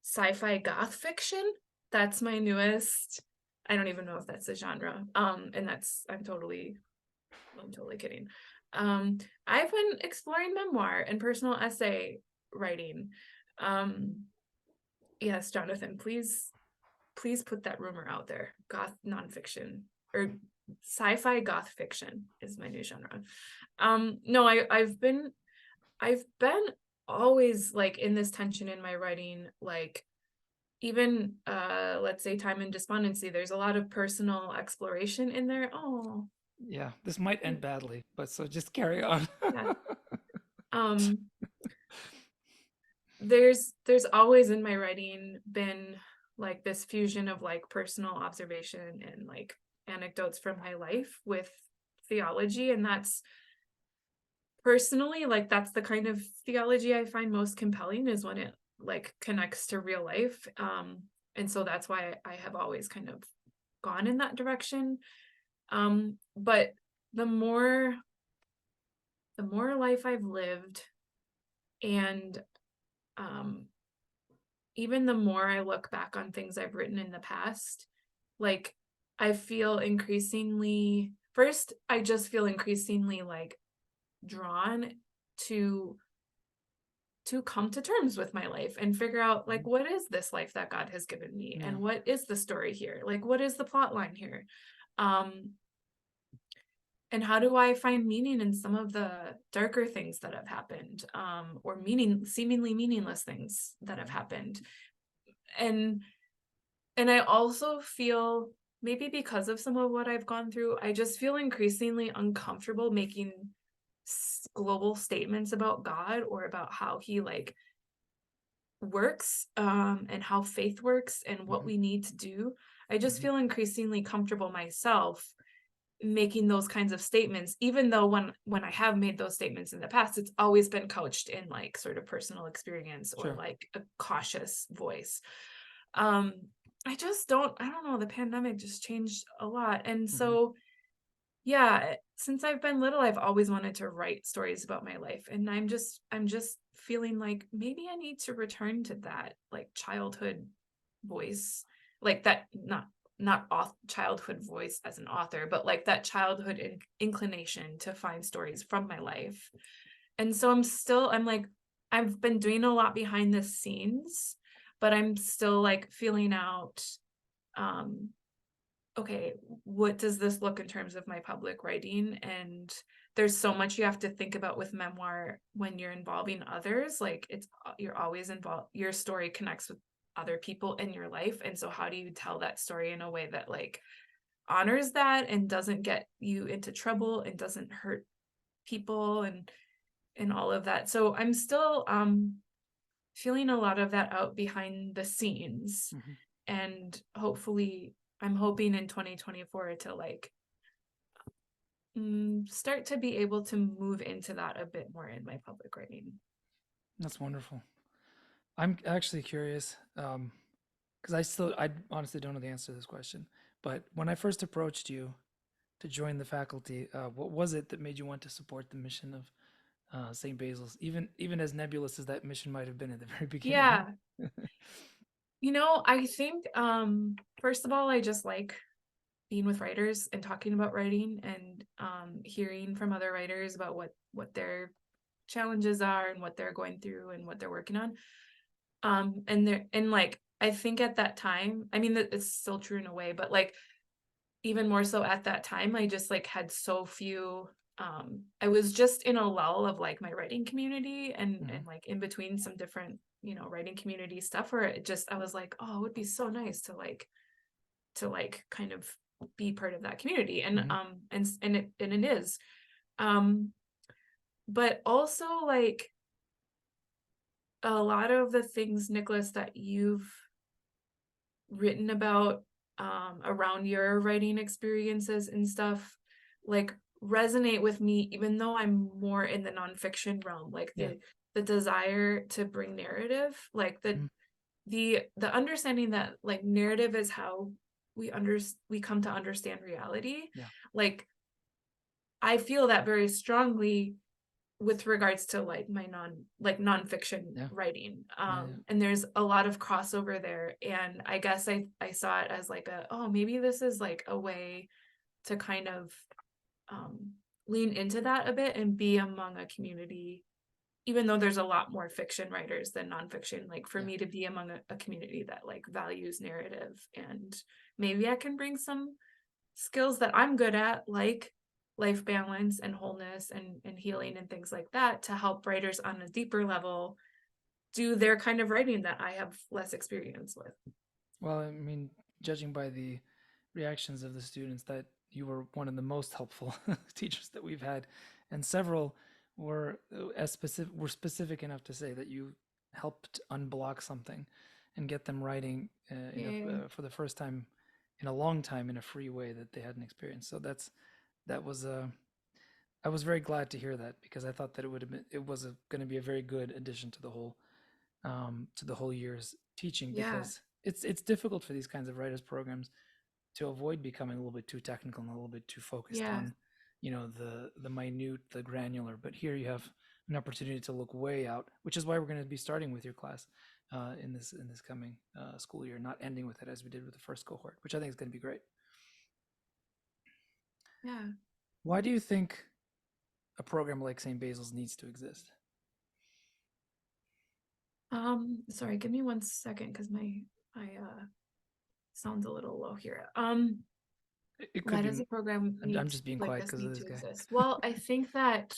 sci-fi goth fiction. That's my newest. I don't even know if that's a genre. And that's I'm totally kidding. Um, I've been exploring memoir and personal essay writing. Um, yes, Jonathan, please put that rumor out there. Goth nonfiction, or sci-fi goth fiction is my new genre. No, I've been always like in this tension in my writing, like even let's say Time and Despondency, there's a lot of personal exploration in there. Oh, Yeah, this might end badly, but so just carry on. yeah. Um there's always in my writing been like this fusion of like personal observation and like anecdotes from my life with theology, and that's personally, like that's the kind of theology I find most compelling, is when it like connects to real life. And so that's why I have always kind of gone in that direction. But the more the more life I've lived, and um even the more I look back on things I've written in the past, like I feel increasingly, first I just feel increasingly like drawn to come to terms with my life and figure out like, what is this life that God has given me, Yeah. and what is the story here, like what is the plot line here, um and how do I find meaning in some of the darker things that have happened, or seemingly meaningless things that have happened. And and I also feel, maybe because of some of what I've gone through, I just feel increasingly uncomfortable making global statements about God, or about how he like works, and how faith works and what Hmm. we need to do. I just Hmm. feel increasingly comfortable myself making those kinds of statements, even though when I have made those statements in the past, it's always been couched in like sort of personal experience or Sure. like a cautious voice. um I don't know, the pandemic just changed a lot, and Hmm. so yeah, since I've been little, I've always wanted to write stories about my life, and I'm just feeling like maybe I need to return to that like childhood voice, like that, not childhood voice as an author, but like that childhood inclination to find stories from my life. And so I'm like, I've been doing a lot behind the scenes, but I'm still like feeling out, um okay, what does this look in terms of my public writing? And there's so much you have to think about with memoir when you're involving others. Like you're always involved, your story connects with other people in your life. And so how do you tell that story in a way that like honors that and doesn't get you into trouble and doesn't hurt people, and all of that. So I'm still feeling a lot of that out behind the scenes, Hmm. and hopefully I'm hoping in 2024 to like start to be able to move into that a bit more in my public writing. That's wonderful. I'm actually curious, because I honestly don't know the answer to this question. But when I first approached you to join the faculty, what was it that made you want to support the mission of St. Basil's, even as nebulous as that mission might have been at the very beginning? Yeah. I think first of all, I just like being with writers and talking about writing and hearing from other writers about what their challenges are and what they're going through and what they're working on. And like I think at that time, I mean that it's still true in a way, but like even more so at that time, I just like had so few I was just in a lull of like my writing community and like in between some different, writing community stuff where I was like, oh, it would be so nice to kind of be part of that community. And it is. But also like a lot of the things, Nicholas, that you've written about around your writing experiences and stuff, like resonate with me, even though I'm more in the nonfiction realm, like the desire to bring narrative, like the understanding that like narrative is how we come to understand reality. Yeah. Like I feel that very strongly with regards to like my nonfiction writing. And there's a lot of crossover there. And I guess I saw it as like maybe this is like a way to kind of lean into that a bit and be among a community, even though there's a lot more fiction writers than nonfiction, like for me to be among a community that like values narrative, and maybe I can bring some skills that I'm good at, like life balance and wholeness and healing and things like that, to help writers on a deeper level do their kind of writing that I have less experience with. Well, I mean, judging by the reactions of the students, that you were one of the most helpful teachers that we've had, and several were specific enough to say that you helped unblock something and get them writing for the first time in a long time in a free way that they hadn't experienced. So I was very glad to hear that, because I thought that it was going to be a very good addition to the whole year's teaching, because it's difficult for these kinds of writers programs to avoid becoming a little bit too technical and a little bit too focused on the minute, the granular. But here you have an opportunity to look way out, which is why we're going to be starting with your class in this coming school year, not ending with it as we did with the first cohort, which I think is going to be great. Why do you think a program like St. Basil's needs to exist? Sorry, give me 1 second, because my sounds a little low here. It could why be, does a program need I'm just being like quiet this because of need this to guy. exist? Well, I think that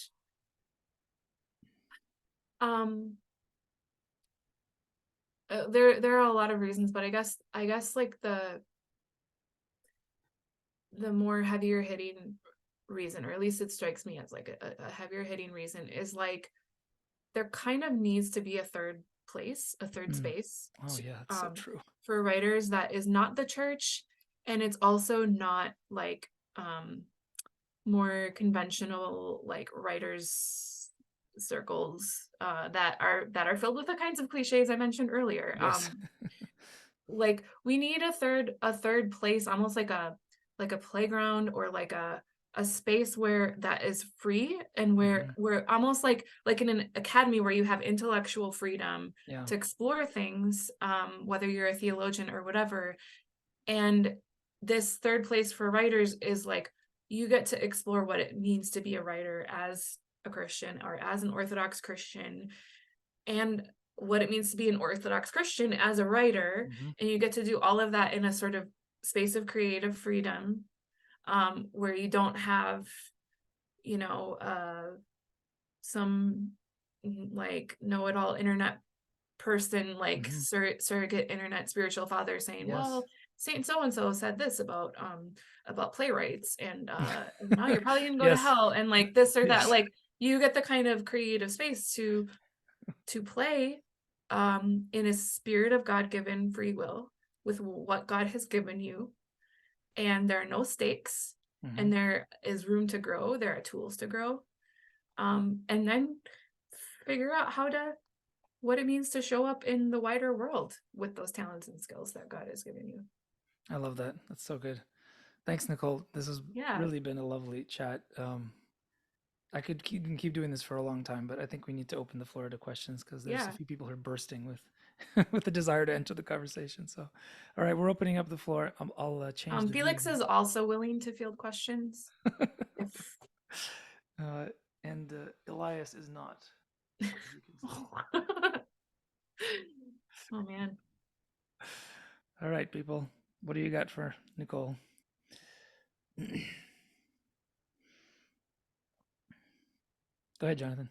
there are a lot of reasons, but I guess like the more heavier hitting reason, or at least it strikes me as like a heavier hitting reason, is like there kind of needs to be a third place, a third space. Oh yeah, that's so true. For writers that is not the church, and it's also not like more conventional like writers circles that are filled with the kinds of cliches I mentioned earlier. Yes. Like we need a third place, almost like a playground, or like a space where that is free, and where we're almost like in an academy where you have intellectual freedom to explore things, whether you're a theologian or whatever. And this third place for writers is like you get to explore what it means to be a writer as a Christian, or as an Orthodox Christian, and what it means to be an Orthodox Christian as a writer. And you get to do all of that in a sort of space of creative freedom, where you don't have, some like know-it-all internet person, like surrogate internet spiritual father saying, well, Saint so-and-so said this about playwrights, and now you're probably gonna go to hell, and like this or that. Like you get the kind of creative space to play in a spirit of God-given free will with what God has given you, and there are no stakes. and there is room to grow. There are tools to grow. And then figure out what it means to show up in the wider world with those talents and skills that God has given you. I love that. That's so good. Thanks, Nicole. This has really been a lovely chat. I could keep doing this for a long time, but I think we need to open the floor to questions because there's a few people who are bursting with with the desire to enter the conversation. So, all right, we're opening up the floor. I'll change. Felix is also willing to field questions. And Elias is not. Oh man. All right, people. What do you got for Nicole? Go ahead, Jonathan.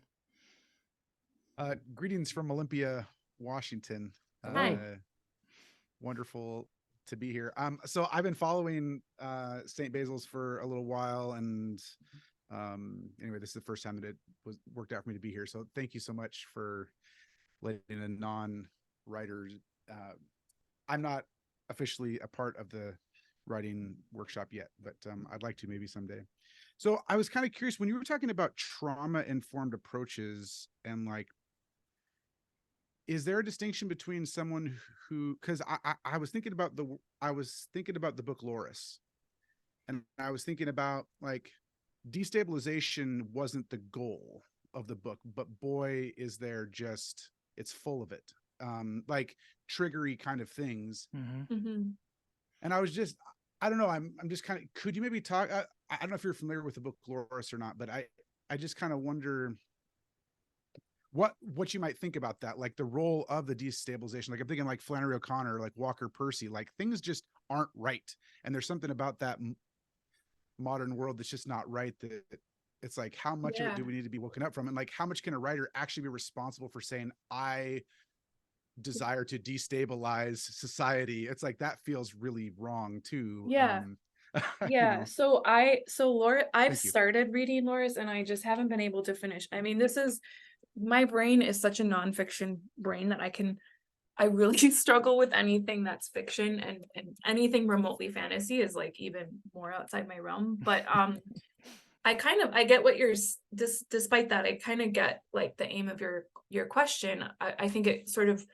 Greetings from Olympia, Washington. Hi. Wonderful to be here. So I've been following St. Basil's for a little while, and anyway, this is the first time that it was worked out for me to be here. So thank you so much for letting a non-writer. I'm not officially a part of the writing workshop yet, but I'd like to maybe someday. So I was kind of curious when you were talking about trauma-informed approaches and like, is there a distinction between someone who, because I was thinking about the book Loris, and I was thinking about like destabilization wasn't the goal of the book, but boy, is there just, it's full of it. Like triggery kind of things. And I was just, I don't know. I'm just kind of, could you maybe talk? I don't know if you're familiar with the book Loris or not, but I just kind of wonder what you might think about that, like the role of the destabilization. Like I'm thinking like Flannery O'Connor, like Walker Percy, like things just aren't right. And there's something about that modern world that's just not right, that it's like, how much of it do we need to be woken up from? And like, how much can a writer actually be responsible for saying, I desire to destabilize society? It's like, that feels really wrong too. Yeah. You know? So Laura, I've started reading Loris and I just haven't been able to finish. I mean, my brain is such a nonfiction brain that I really struggle with anything that's fiction, and anything remotely fantasy is like even more outside my realm. But I get what despite that, I kind of get like the aim of your question. I think it sort of,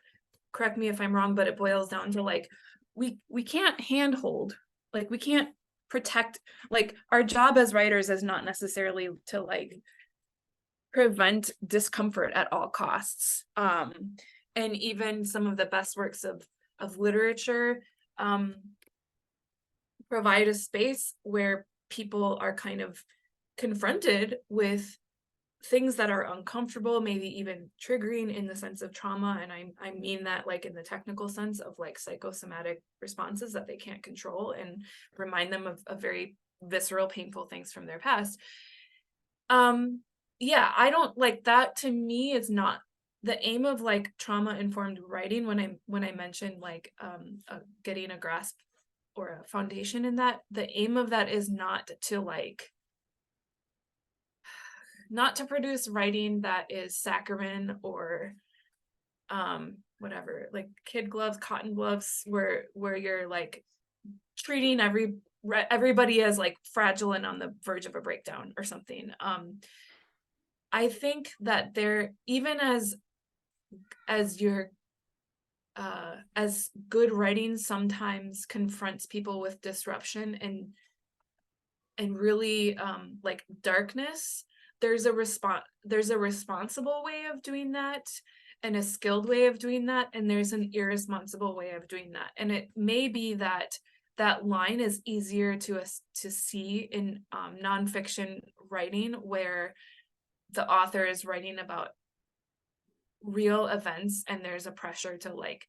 correct me if I'm wrong, but it boils down to like, we can't handhold, like we can't protect, like our job as writers is not necessarily to like prevent discomfort at all costs. And even some of the best works of literature provide a space where people are kind of confronted with things that are uncomfortable, maybe even triggering in the sense of trauma. And I mean that like in the technical sense of like psychosomatic responses that they can't control, and remind them of very visceral, painful things from their past. Yeah, I don't like that. To me, it's not the aim of like trauma-informed writing. When I mentioned like getting a grasp or a foundation in that, the aim of that is not to produce writing that is saccharine or whatever, like kid gloves, cotton gloves, where you're like treating everybody as like fragile and on the verge of a breakdown or something. I think that there, even as good writing sometimes confronts people with disruption and really like darkness, there's a responsible way of doing that, and a skilled way of doing that, and there's an irresponsible way of doing that. And it may be that line is easier to see in nonfiction writing, where the author is writing about real events and there's a pressure to like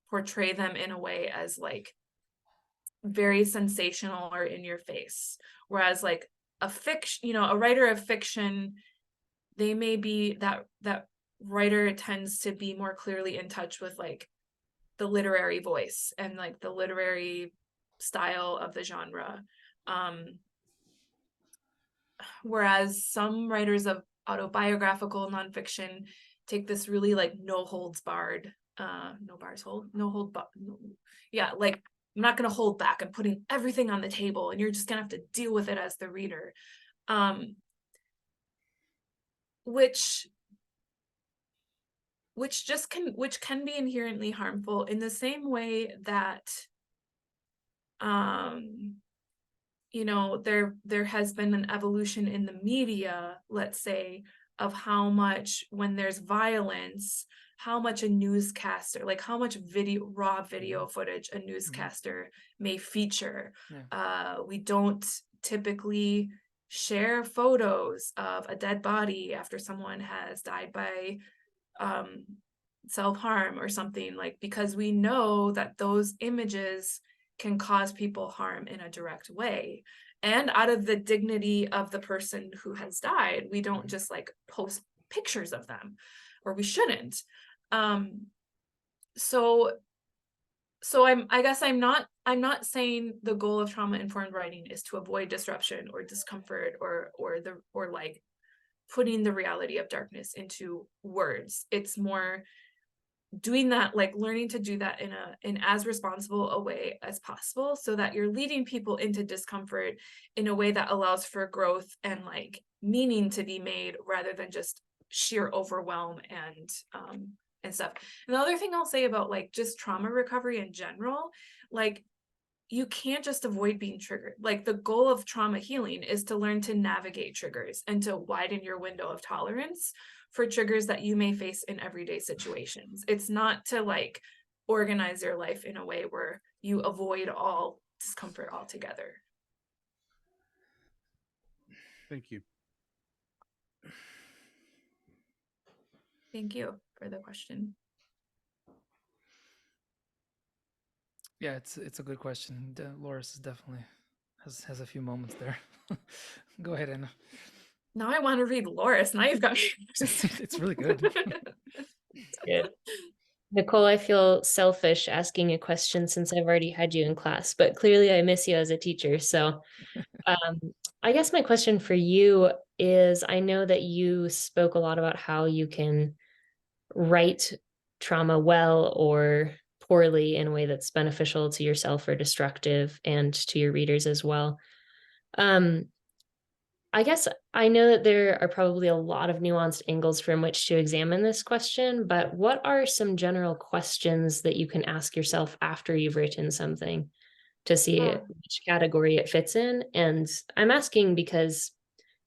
portray them in a way as like very sensational or in your face. Whereas like a writer of fiction, they may be that writer tends to be more clearly in touch with like the literary voice and like the literary style of the genre. Whereas some writers of autobiographical nonfiction take this really like no hold barred, like not going to hold back. I'm putting everything on the table and you're just going to have to deal with it as the reader. Which can be inherently harmful, in the same way that you know, there has been an evolution in the media, let's say, of how much, when there's violence, how much a newscaster, like how much raw video footage a newscaster may feature. We don't typically share photos of a dead body after someone has died by self-harm or something, like, because we know that those images can cause people harm in a direct way. And out of the dignity of the person who has died, we don't just like post pictures of them, or we shouldn't. So I guess I'm not saying the goal of trauma-informed writing is to avoid disruption or discomfort or like putting the reality of darkness into words. It's more doing that, like learning to do that in as responsible a way as possible, so that you're leading people into discomfort in a way that allows for growth and like meaning to be made, rather than just sheer overwhelm and stuff. And the other thing I'll say about like just trauma recovery in general, like, you can't just avoid being triggered. Like, the goal of trauma healing is to learn to navigate triggers and to widen your window of tolerance for triggers that you may face in everyday situations. It's not to like organize your life in a way where you avoid all discomfort altogether. Thank you. Thank you for the question. Yeah, it's a good question. Loris is definitely has a few moments there. Go ahead, Anna. Now I want to read Loris. Now you've got me. It's really good. Good. Nicole, I feel selfish asking a question since I've already had you in class, but clearly I miss you as a teacher. So I guess my question for you is, I know that you spoke a lot about how you can write trauma well or poorly in a way that's beneficial to yourself or destructive, and to your readers as well. I guess I know that there are probably a lot of nuanced angles from which to examine this question, but what are some general questions that you can ask yourself after you've written something to see which category it fits in? And I'm asking because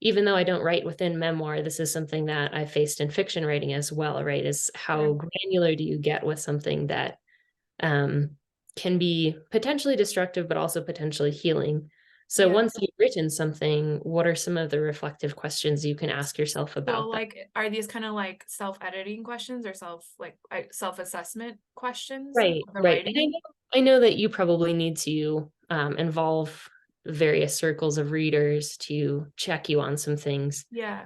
even though I don't write within memoir, this is something that I faced in fiction writing as well, right? Is how granular do you get with something that can be potentially destructive, but also potentially healing? So once you've written something, what are some of the reflective questions you can ask yourself about So like, are these kind of like self-editing questions or self-assessment questions? Right. And I know that you probably need to involve various circles of readers to check you on some things. Yeah.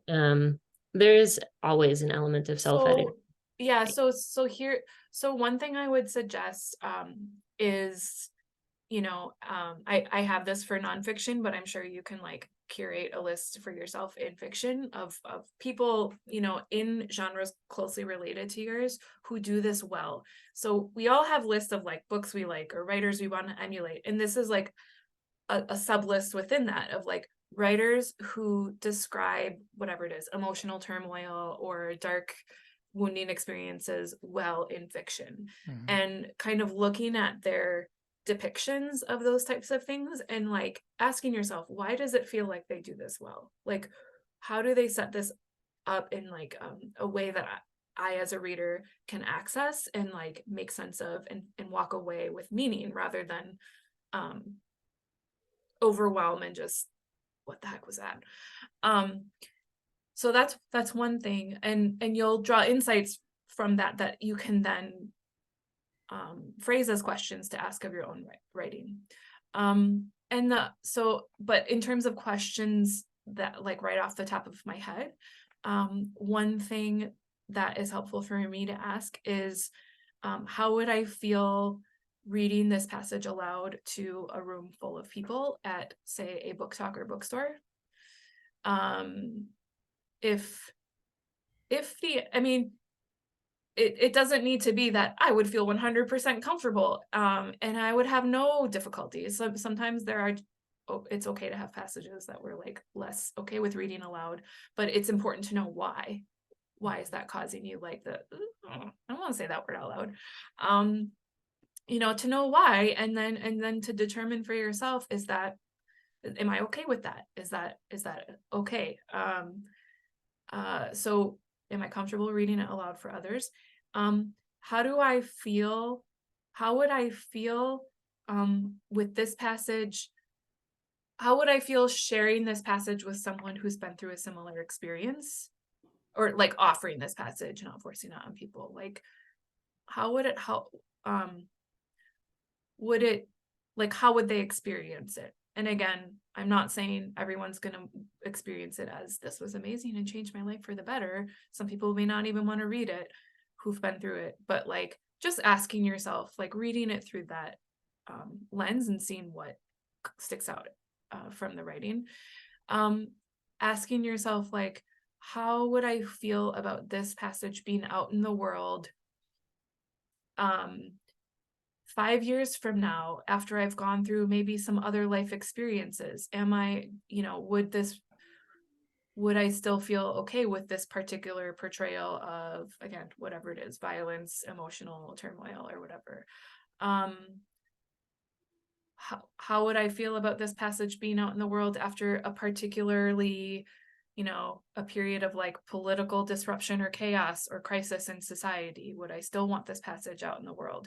There is always an element of self-editing. So one thing I would suggest is, you know, I have this for nonfiction, but I'm sure you can like curate a list for yourself in fiction of people, you know, in genres closely related to yours who do this well. So we all have lists of like books we like or writers we want to emulate. And this is like a sub list within that of like writers who describe whatever it is, emotional turmoil or dark wounding experiences well in fiction, and kind of looking at their depictions of those types of things and like asking yourself, why does it feel like they do this well? Like, how do they set this up in like a way that I as a reader can access and like make sense of and walk away with meaning, rather than overwhelm and just, what the heck was that? So that's one thing, and you'll draw insights from that you can then phrase as questions to ask of your own writing. But in terms of questions that like right off the top of my head, one thing that is helpful for me to ask is, how would I feel reading this passage aloud to a room full of people at, say, a book talk or bookstore? If it doesn't need to be that I would feel 100% comfortable, and I would have no difficulties. So sometimes it's okay to have passages that we're like less okay with reading aloud, but it's important to know why. Why is that causing you like I don't want to say that word out loud. To know why, and then to determine for yourself, am I okay with that? Is that okay? So am I comfortable reading it aloud for others? How do I feel? How would I feel with this passage? How would I feel sharing this passage with someone who's been through a similar experience? Or like offering this passage, not forcing it on people. Like, how would it help? Would it, like, how would they experience it? And again, I'm not saying everyone's going to experience it as this was amazing and changed my life for the better. Some people may not even want to read it who've been through it, but like just asking yourself, like reading it through that lens and seeing what sticks out from the writing. Asking yourself, like, how would I feel about this passage being out in the world 5 years from now, after I've gone through maybe some other life experiences? Am I, would I still feel okay with this particular portrayal of, again, whatever it is, violence, emotional turmoil, or whatever? How would I feel about this passage being out in the world after a particularly, a period of like political disruption or chaos or crisis in society? Would I still want this passage out in the world?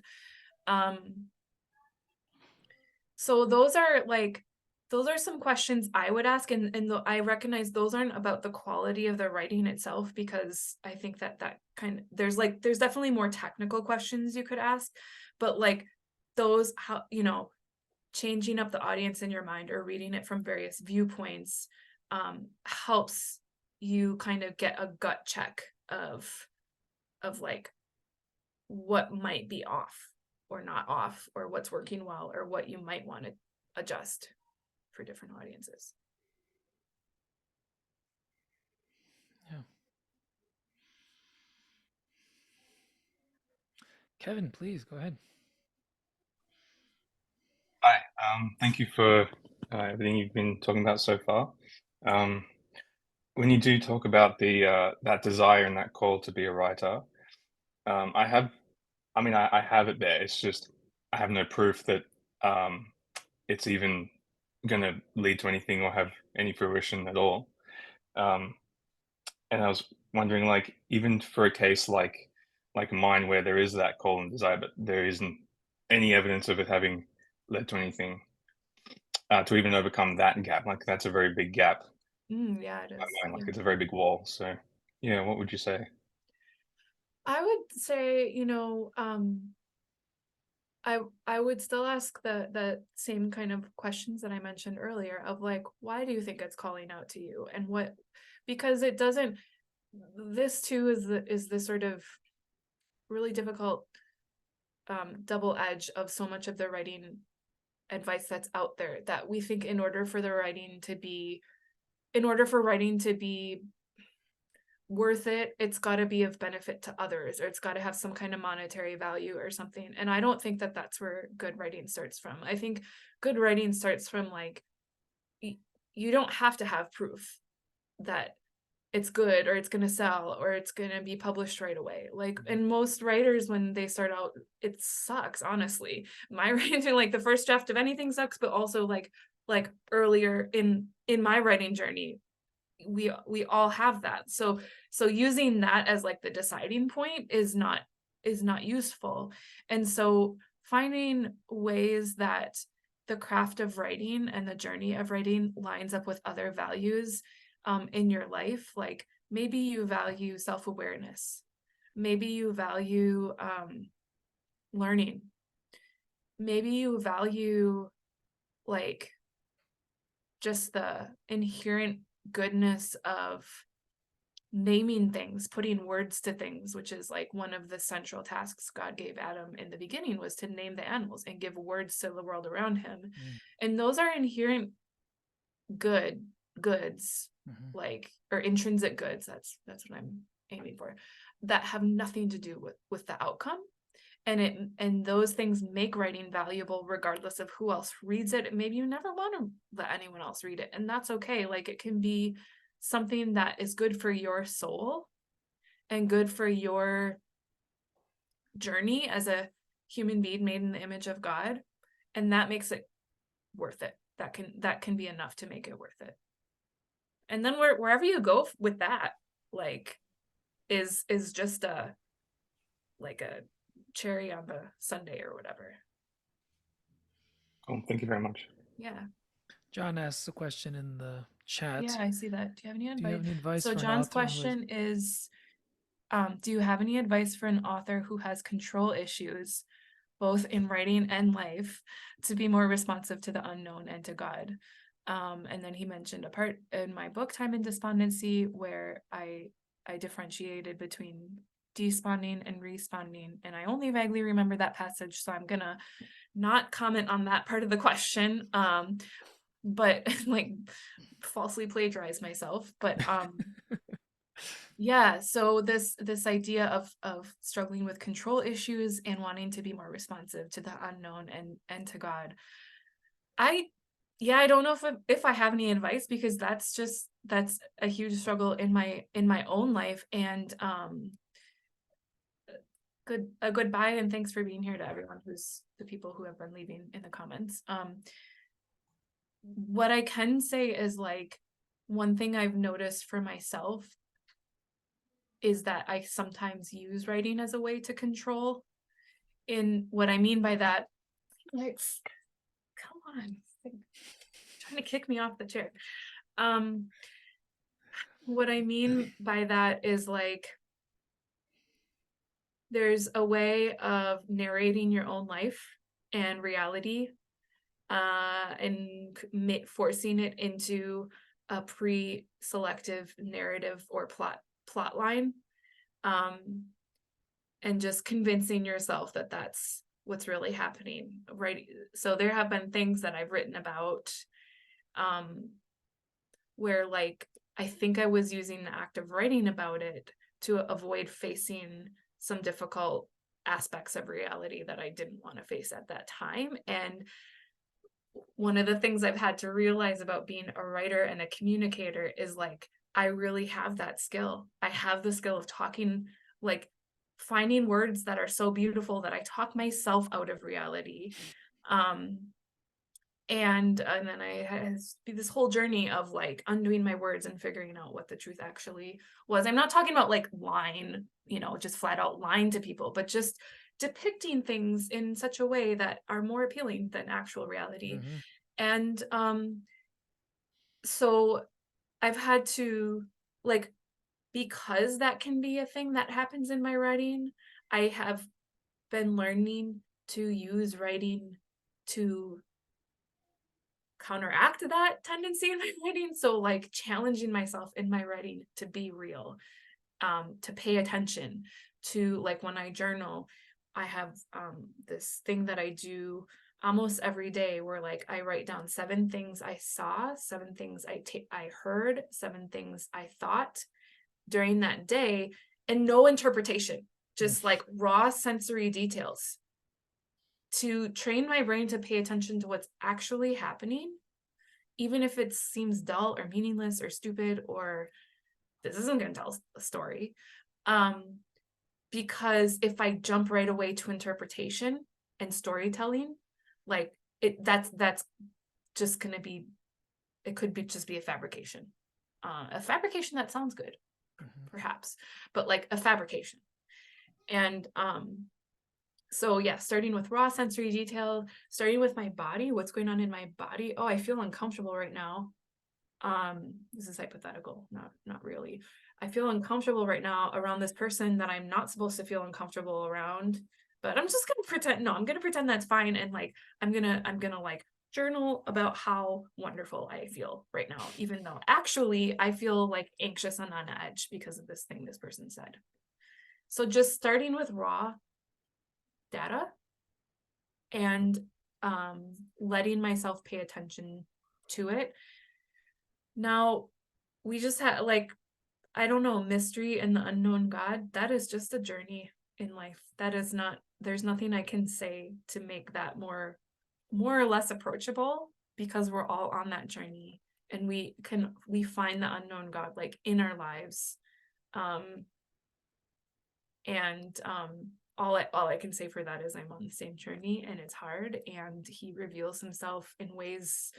So those are some questions I would ask, and I recognize those aren't about the quality of the writing itself, because I think that there's definitely more technical questions you could ask, but like those, how, changing up the audience in your mind or reading it from various viewpoints helps you kind of get a gut check of like what might be off or not off, or what's working well, or what you might want to adjust for different audiences. Yeah. Kevin, please go ahead. Hi, thank you for everything you've been talking about so far. When you do talk about that desire and that call to be a writer, I have it there. It's just I have no proof that it's even going to lead to anything or have any fruition at all. And I was wondering, like, even for a case like mine, where there is that call and desire, but there isn't any evidence of it having led to anything. To even overcome that gap, like that's a very big gap. Yeah, it is. Like Yeah. it's a very big wall. So, yeah, what would you say? I would say, I would still ask the same kind of questions that I mentioned earlier of like, why do you think it's calling out to you, and what? Because it doesn't. This too is the sort of really difficult double edge of so much of the writing advice that's out there, that we think in order for writing to be worth it, it's got to be of benefit to others, or it's got to have some kind of monetary value or something. And I don't think that that's where good writing starts from. I think good writing starts from like, you don't have to have proof that it's good, or it's going to sell, or it's going to be published right away. Like, and most writers, when they start out, it sucks, honestly. My writing, like the first draft of anything sucks, but also like earlier in my writing journey, we all have that. So using that as like the deciding point is not useful. And so finding ways that the craft of writing and the journey of writing lines up with other values in your life. Like maybe you value self-awareness, maybe you value learning, maybe you value like just the inherent goodness of naming things, putting words to things, which is like one of the central tasks God gave Adam in the beginning, was to name the animals and give words to the world around him. And those are inherent goods, like, or intrinsic goods. That's what I'm aiming for. that have nothing to do with the outcome. And those things make writing valuable regardless of who else reads it. Maybe you never want to let anyone else read it, and that's okay. Like, it can be something that is good for your soul and good for your journey as a human being made in the image of God, and that makes it worth it. That can be enough to make it worth it. And then wherever you go with that, like, is just a cherry on the sundae or whatever. Cool. Thank you very much. Yeah. John asks a question in the chat. Yeah, I see that. Do you have any advice? Do you have any advice So for an John's author who has- question is, do you have any advice for an author who has control issues, both in writing and life, to be more responsive to the unknown and to God? And then he mentioned a part in my book, Time and Despondency, where I differentiated between desponding and responding, and I only vaguely remember that passage, so I'm gonna not comment on that part of the question, but like falsely plagiarize myself. But yeah, so this idea of struggling with control issues and wanting to be more responsive to the unknown and to God. I don't know if I have any advice, because that's a huge struggle in my own life. And a goodbye and thanks for being here to everyone the people who have been leaving in the comments. What I can say is, like, one thing I've noticed for myself is that I sometimes use writing as a way to control. And what I mean by that, like, come on, trying to kick me off the chair. What I mean by that is, like, there's a way of narrating your own life and reality, and forcing it into a pre-selective narrative or plot line, and just convincing yourself that that's what's really happening, right? So there have been things that I've written about, where, like, I think I was using the act of writing about it to avoid facing some difficult aspects of reality that I didn't want to face at that time. And one of the things I've had to realize about being a writer and a communicator is, like, I really have that skill. I have the skill of talking, like, finding words that are so beautiful that I talk myself out of reality. And then I had this whole journey of, like, undoing my words and figuring out what the truth actually was. I'm not talking about, like, lying, just flat out lying to people, but just depicting things in such a way that are more appealing than actual reality. Mhm. And so I've had to, like, because that can be a thing that happens in my writing, I have been learning to use writing to counteract that tendency in my writing. So, like, challenging myself in my writing to be real, to pay attention to, like, when I journal, I have this thing that I do almost every day where, like, I write down 7 things I saw, 7 things I heard, 7 things I thought during that day, and no interpretation, just like raw sensory details, to train my brain to pay attention to what's actually happening, even if it seems dull or meaningless or stupid, or this isn't going to tell a story. Because if I jump right away to interpretation and storytelling, like, that's just going to be, it could just be a fabrication that sounds good, perhaps, but, like, a fabrication. And so yeah, starting with raw sensory detail, starting with my body, what's going on in my body. Oh, I feel uncomfortable right now. This is hypothetical, not really. I feel uncomfortable right now around this person that I'm not supposed to feel uncomfortable around, but I'm just gonna pretend. No, I'm gonna pretend that's fine, and, like, I'm gonna like journal about how wonderful I feel right now, even though actually I feel, like, anxious and on edge because of this thing this person said. So just starting with raw data and letting myself pay attention to it. Now, we just had, like, I don't know, mystery and the unknown God, that is just a journey in life. That is not, there's nothing I can say to make that more or less approachable, because we're all on that journey, and we find the unknown God like in our lives. And all I can say for that is I'm on the same journey, and it's hard, and he reveals himself in ways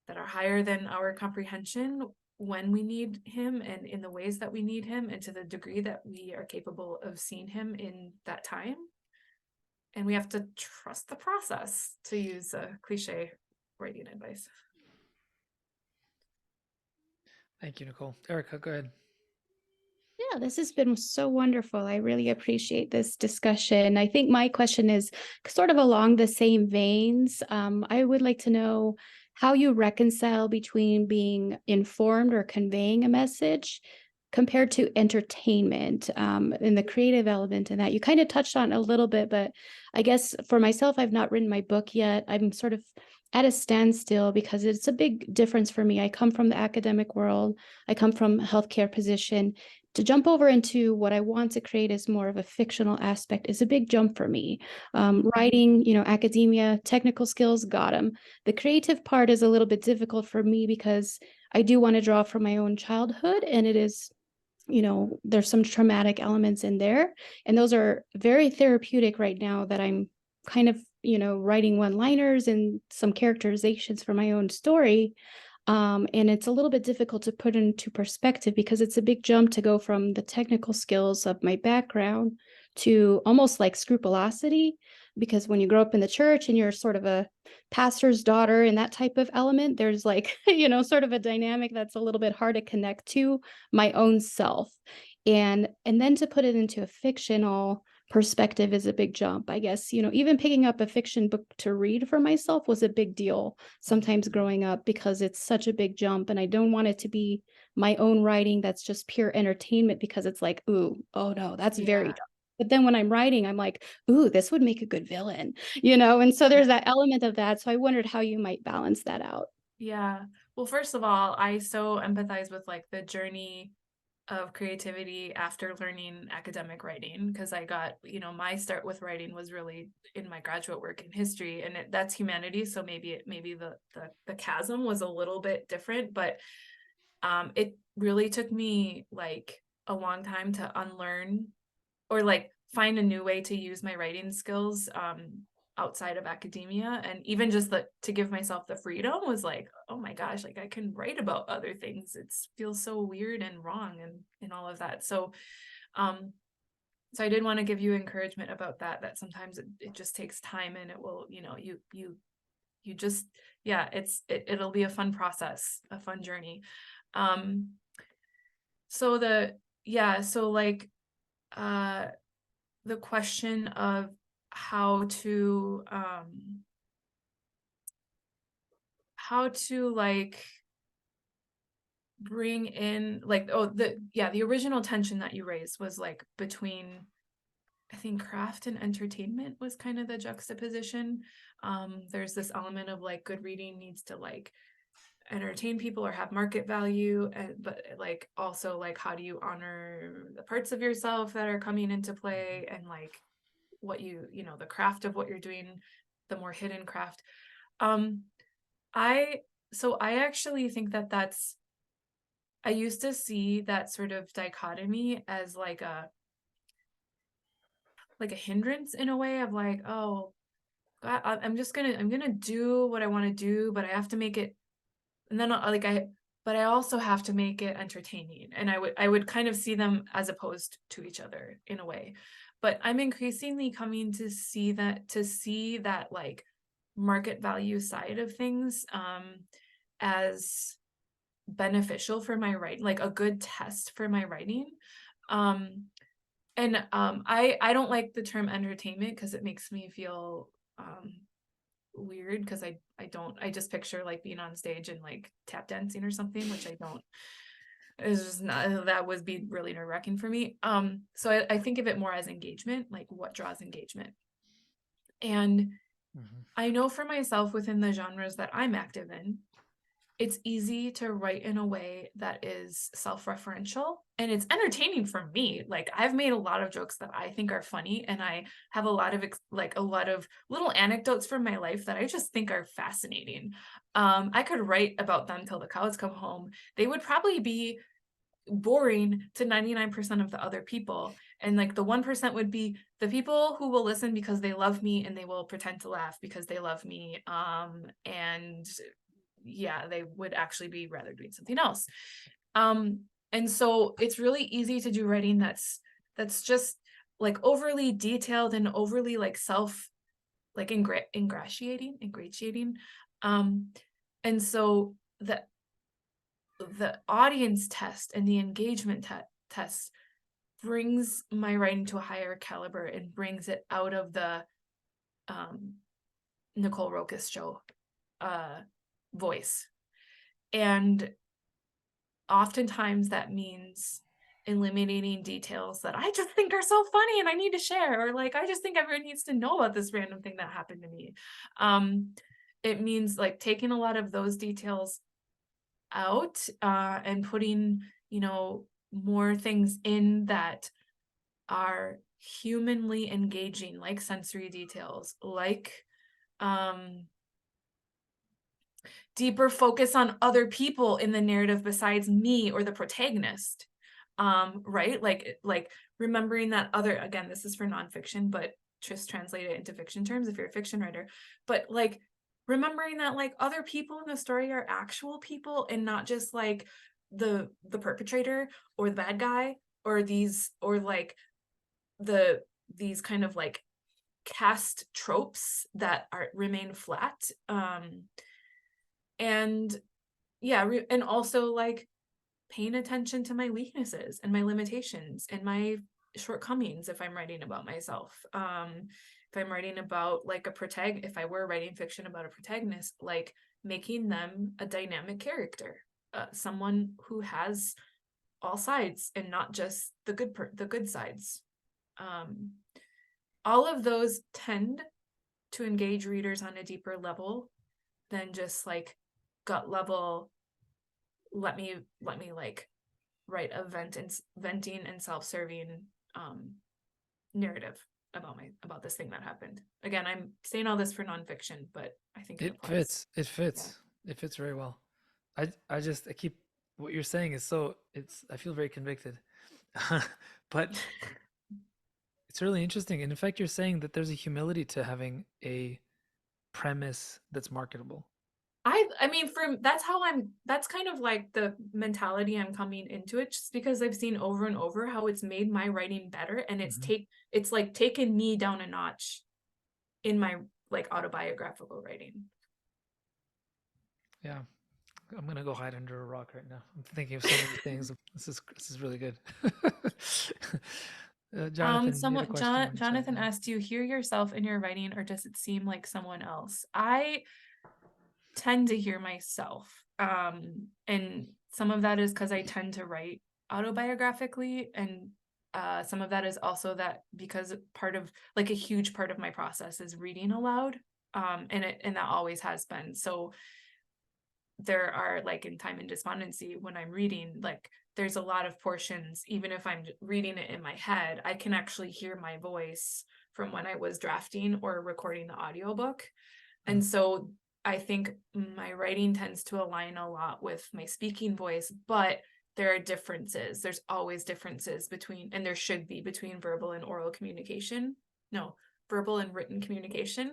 that are higher than our comprehension when we need him, and in the ways that we need him, and to the degree that we are capable of seeing him in that time. And we have to trust the process, to use a cliche writing advice. Thank you, Nicole. Erica, go ahead. Yeah, this has been so wonderful. I really appreciate this discussion. I think my question is sort of along the same veins. I would like to know how you reconcile between being informed or conveying a message compared to entertainment, and the creative element in that. You kind of touched on it a little bit, but I guess for myself, I've not written my book yet. I'm sort of at a standstill because it's a big difference for me. I come from the academic world. I come from a healthcare position. To jump over into what I want to create as more of a fictional aspect is a big jump for me. Writing, academia, technical skills, got them. The creative part is a little bit difficult for me because I do want to draw from my own childhood, and it is, there's some traumatic elements in there, and those are very therapeutic right now that I'm kind of, writing one-liners and some characterizations for my own story. And it's a little bit difficult to put into perspective because it's a big jump to go from the technical skills of my background to almost like scrupulosity. Because when you grow up in the church and you're sort of a pastor's daughter and that type of element, there's like, sort of a dynamic that's a little bit hard to connect to my own self. And then to put it into a fictional perspective is a big jump, I guess. Even picking up a fiction book to read for myself was a big deal sometimes growing up because it's such a big jump, and I don't want it to be my own writing that's just pure entertainment because it's like, ooh, oh no, that's very dark. But then when I'm writing, I'm like, ooh, this would make a good villain, and so there's that element of that. So I wondered how you might balance that out. Yeah. Well, first of all, I so empathize with like the journey of creativity after learning academic writing, because I got, my start with writing was really in my graduate work in history, and that's humanities, so maybe the chasm was a little bit different, but it really took me like a long time to unlearn or like find a new way to use my writing skills outside of academia, and even just to give myself the freedom was like, oh my gosh, like I can write about other things. It feels so weird and wrong and all of that. So so I did want to give you encouragement about that sometimes it just takes time, and it will, you just, yeah, it'll be a fun process, a fun journey. So like the question of how to like bring in like, the original tension that you raised was like between, I think, craft and entertainment was kind of the juxtaposition. There's this element of like good reading needs to like entertain people or have market value, but like also like how do you honor the parts of yourself that are coming into play, and like what the craft of what you're doing, the more hidden craft. I actually think I used to see that sort of dichotomy as like a hindrance in a way of like, oh God, I'm gonna do what I want to do, but I have to make it, and then but I also have to make it entertaining, and I would kind of see them as opposed to each other in a way. But I'm increasingly coming to see that like market value side of things as beneficial for my writing, like a good test for my writing. I don't like the term entertainment because it makes me feel weird, because I just picture like being on stage and like tap dancing or something, which I don't. It's just not, that would be really nerve-wracking for me. So I think of it more as engagement, like what draws engagement. And I know for myself within the genres that I'm active in, it's easy to write in a way that is self-referential, and it's entertaining for me. Like, I've made a lot of jokes that I think are funny, and I have a lot of a lot of little anecdotes from my life that I just think are fascinating. I could write about them till the cows come home. They would probably be boring to 99% of the other people, and like the 1% would be the people who will listen because they love me, and they will pretend to laugh because they love me, and yeah, they would actually be rather doing something else. And so it's really easy to do writing that's just like overly detailed and overly like like ingratiating. And so the audience test and the engagement test brings my writing to a higher caliber and brings it out of the Nicole Roccas show voice. And oftentimes that means eliminating details that I just think are so funny and I need to share, or like I just think everyone needs to know about this random thing that happened to me. It means like taking a lot of those details out, and putting, you know, more things in that are humanly engaging, like sensory details, like deeper focus on other people in the narrative besides me or the protagonist. Right, like remembering that other, again, this is for nonfiction, but just translate it into fiction terms if you're a fiction writer, but like remembering that like other people in the story are actual people and not just like the perpetrator or the bad guy, or these, or like these kind of like cast tropes that are remain flat. And yeah, and also like paying attention to my weaknesses and my limitations and my shortcomings if I'm writing about myself. If I'm writing about like if I were writing fiction about a protagonist, like making them a dynamic character, someone who has all sides and not just the good sides. All of those tend to engage readers on a deeper level than just like gut level, let me like write a venting and self-serving narrative about this thing that happened. Again, I'm saying all this for nonfiction, but I think it applies. It fits very well. I keep, what you're saying is so, I feel very convicted. But it's really interesting. And in fact, you're saying that there's a humility to having a premise that's marketable. I mean, that's kind of like the mentality I'm coming into it, just because I've seen over and over how it's made my writing better, and it's like taken me down a notch in my like autobiographical writing. Yeah. I'm gonna go hide under a rock right now. I'm thinking of so many things. This is really good. Jonathan, you had a question. Jonathan asked, do you hear yourself in your writing, or does it seem like someone else? I tend to hear myself, and some of that is because I tend to write autobiographically, and some of that is also that because part of like a huge part of my process is reading aloud, and that always has been. So there are, like in Time and Despondency, when I'm reading, like there's a lot of portions, even if I'm reading it in my head, I can actually hear my voice from when I was drafting or recording the audiobook. And so I think my writing tends to align a lot with my speaking voice, but there are differences. There's always differences between, and there should be, between verbal and oral communication. No, verbal and written communication.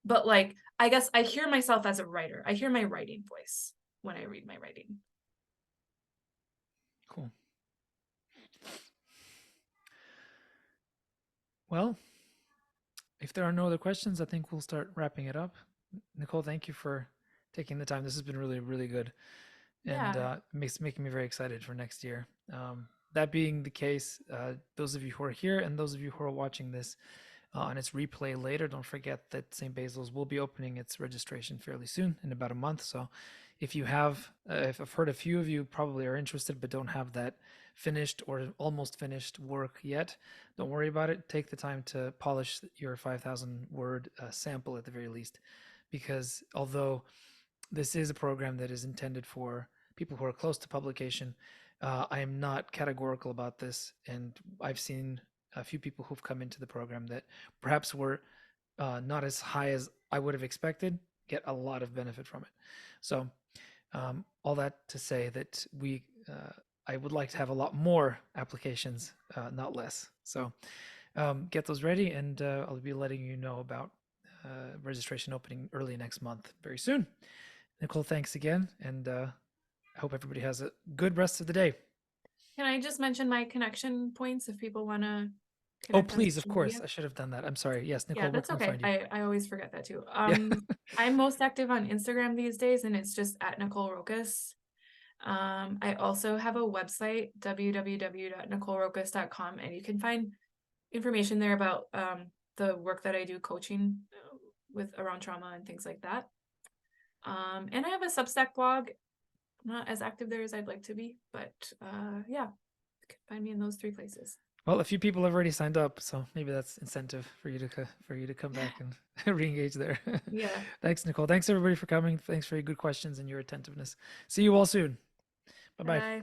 But like, I guess I hear myself as a writer. I hear my writing voice when I read my writing. Cool. Well, if there are no other questions, I think we'll start wrapping it up. Nicole, thank you for taking the time. This has been really, really good. And making me very excited for next year. That being the case, those of you who are here and those of you who are watching this on its replay later, don't forget that St. Basil's will be opening its registration fairly soon, in about a month. So if you have, if I've heard a few of you probably are interested but don't have that finished or almost finished work yet, don't worry about it. Take the time to polish your 5,000 word sample at the very least, because although this is a program that is intended for people who are close to publication, I am not categorical about this, and I've seen a few people who've come into the program that perhaps were not as high as I would have expected, get a lot of benefit from it. So all that to say that I would like to have a lot more applications, not less. So get those ready, and I'll be letting you know about registration opening early next month, very soon. Nicole, thanks again, and I hope everybody has a good rest of the day. Can I just mention my connection points if people want to? Oh, please, of course. I should have done that. I'm sorry. Yes, Nicole, Yeah, that's where can we okay. find you? I always forget that too. Yeah. I'm most active on Instagram these days, and it's just at Nicole Roccas. I also have a website, www.nicoleroccas.com, and you can find information there about the work that I do coaching with around trauma and things like that. And I have a Substack blog. I'm not as active there as I'd like to be, but yeah, you can find me in those 3 places. Well, a few people have already signed up, so maybe that's incentive for you to come back and re-engage there. Yeah. Thanks, Nicole. Thanks everybody for coming. Thanks for your good questions and your attentiveness. See you all soon. Bye-bye. Bye.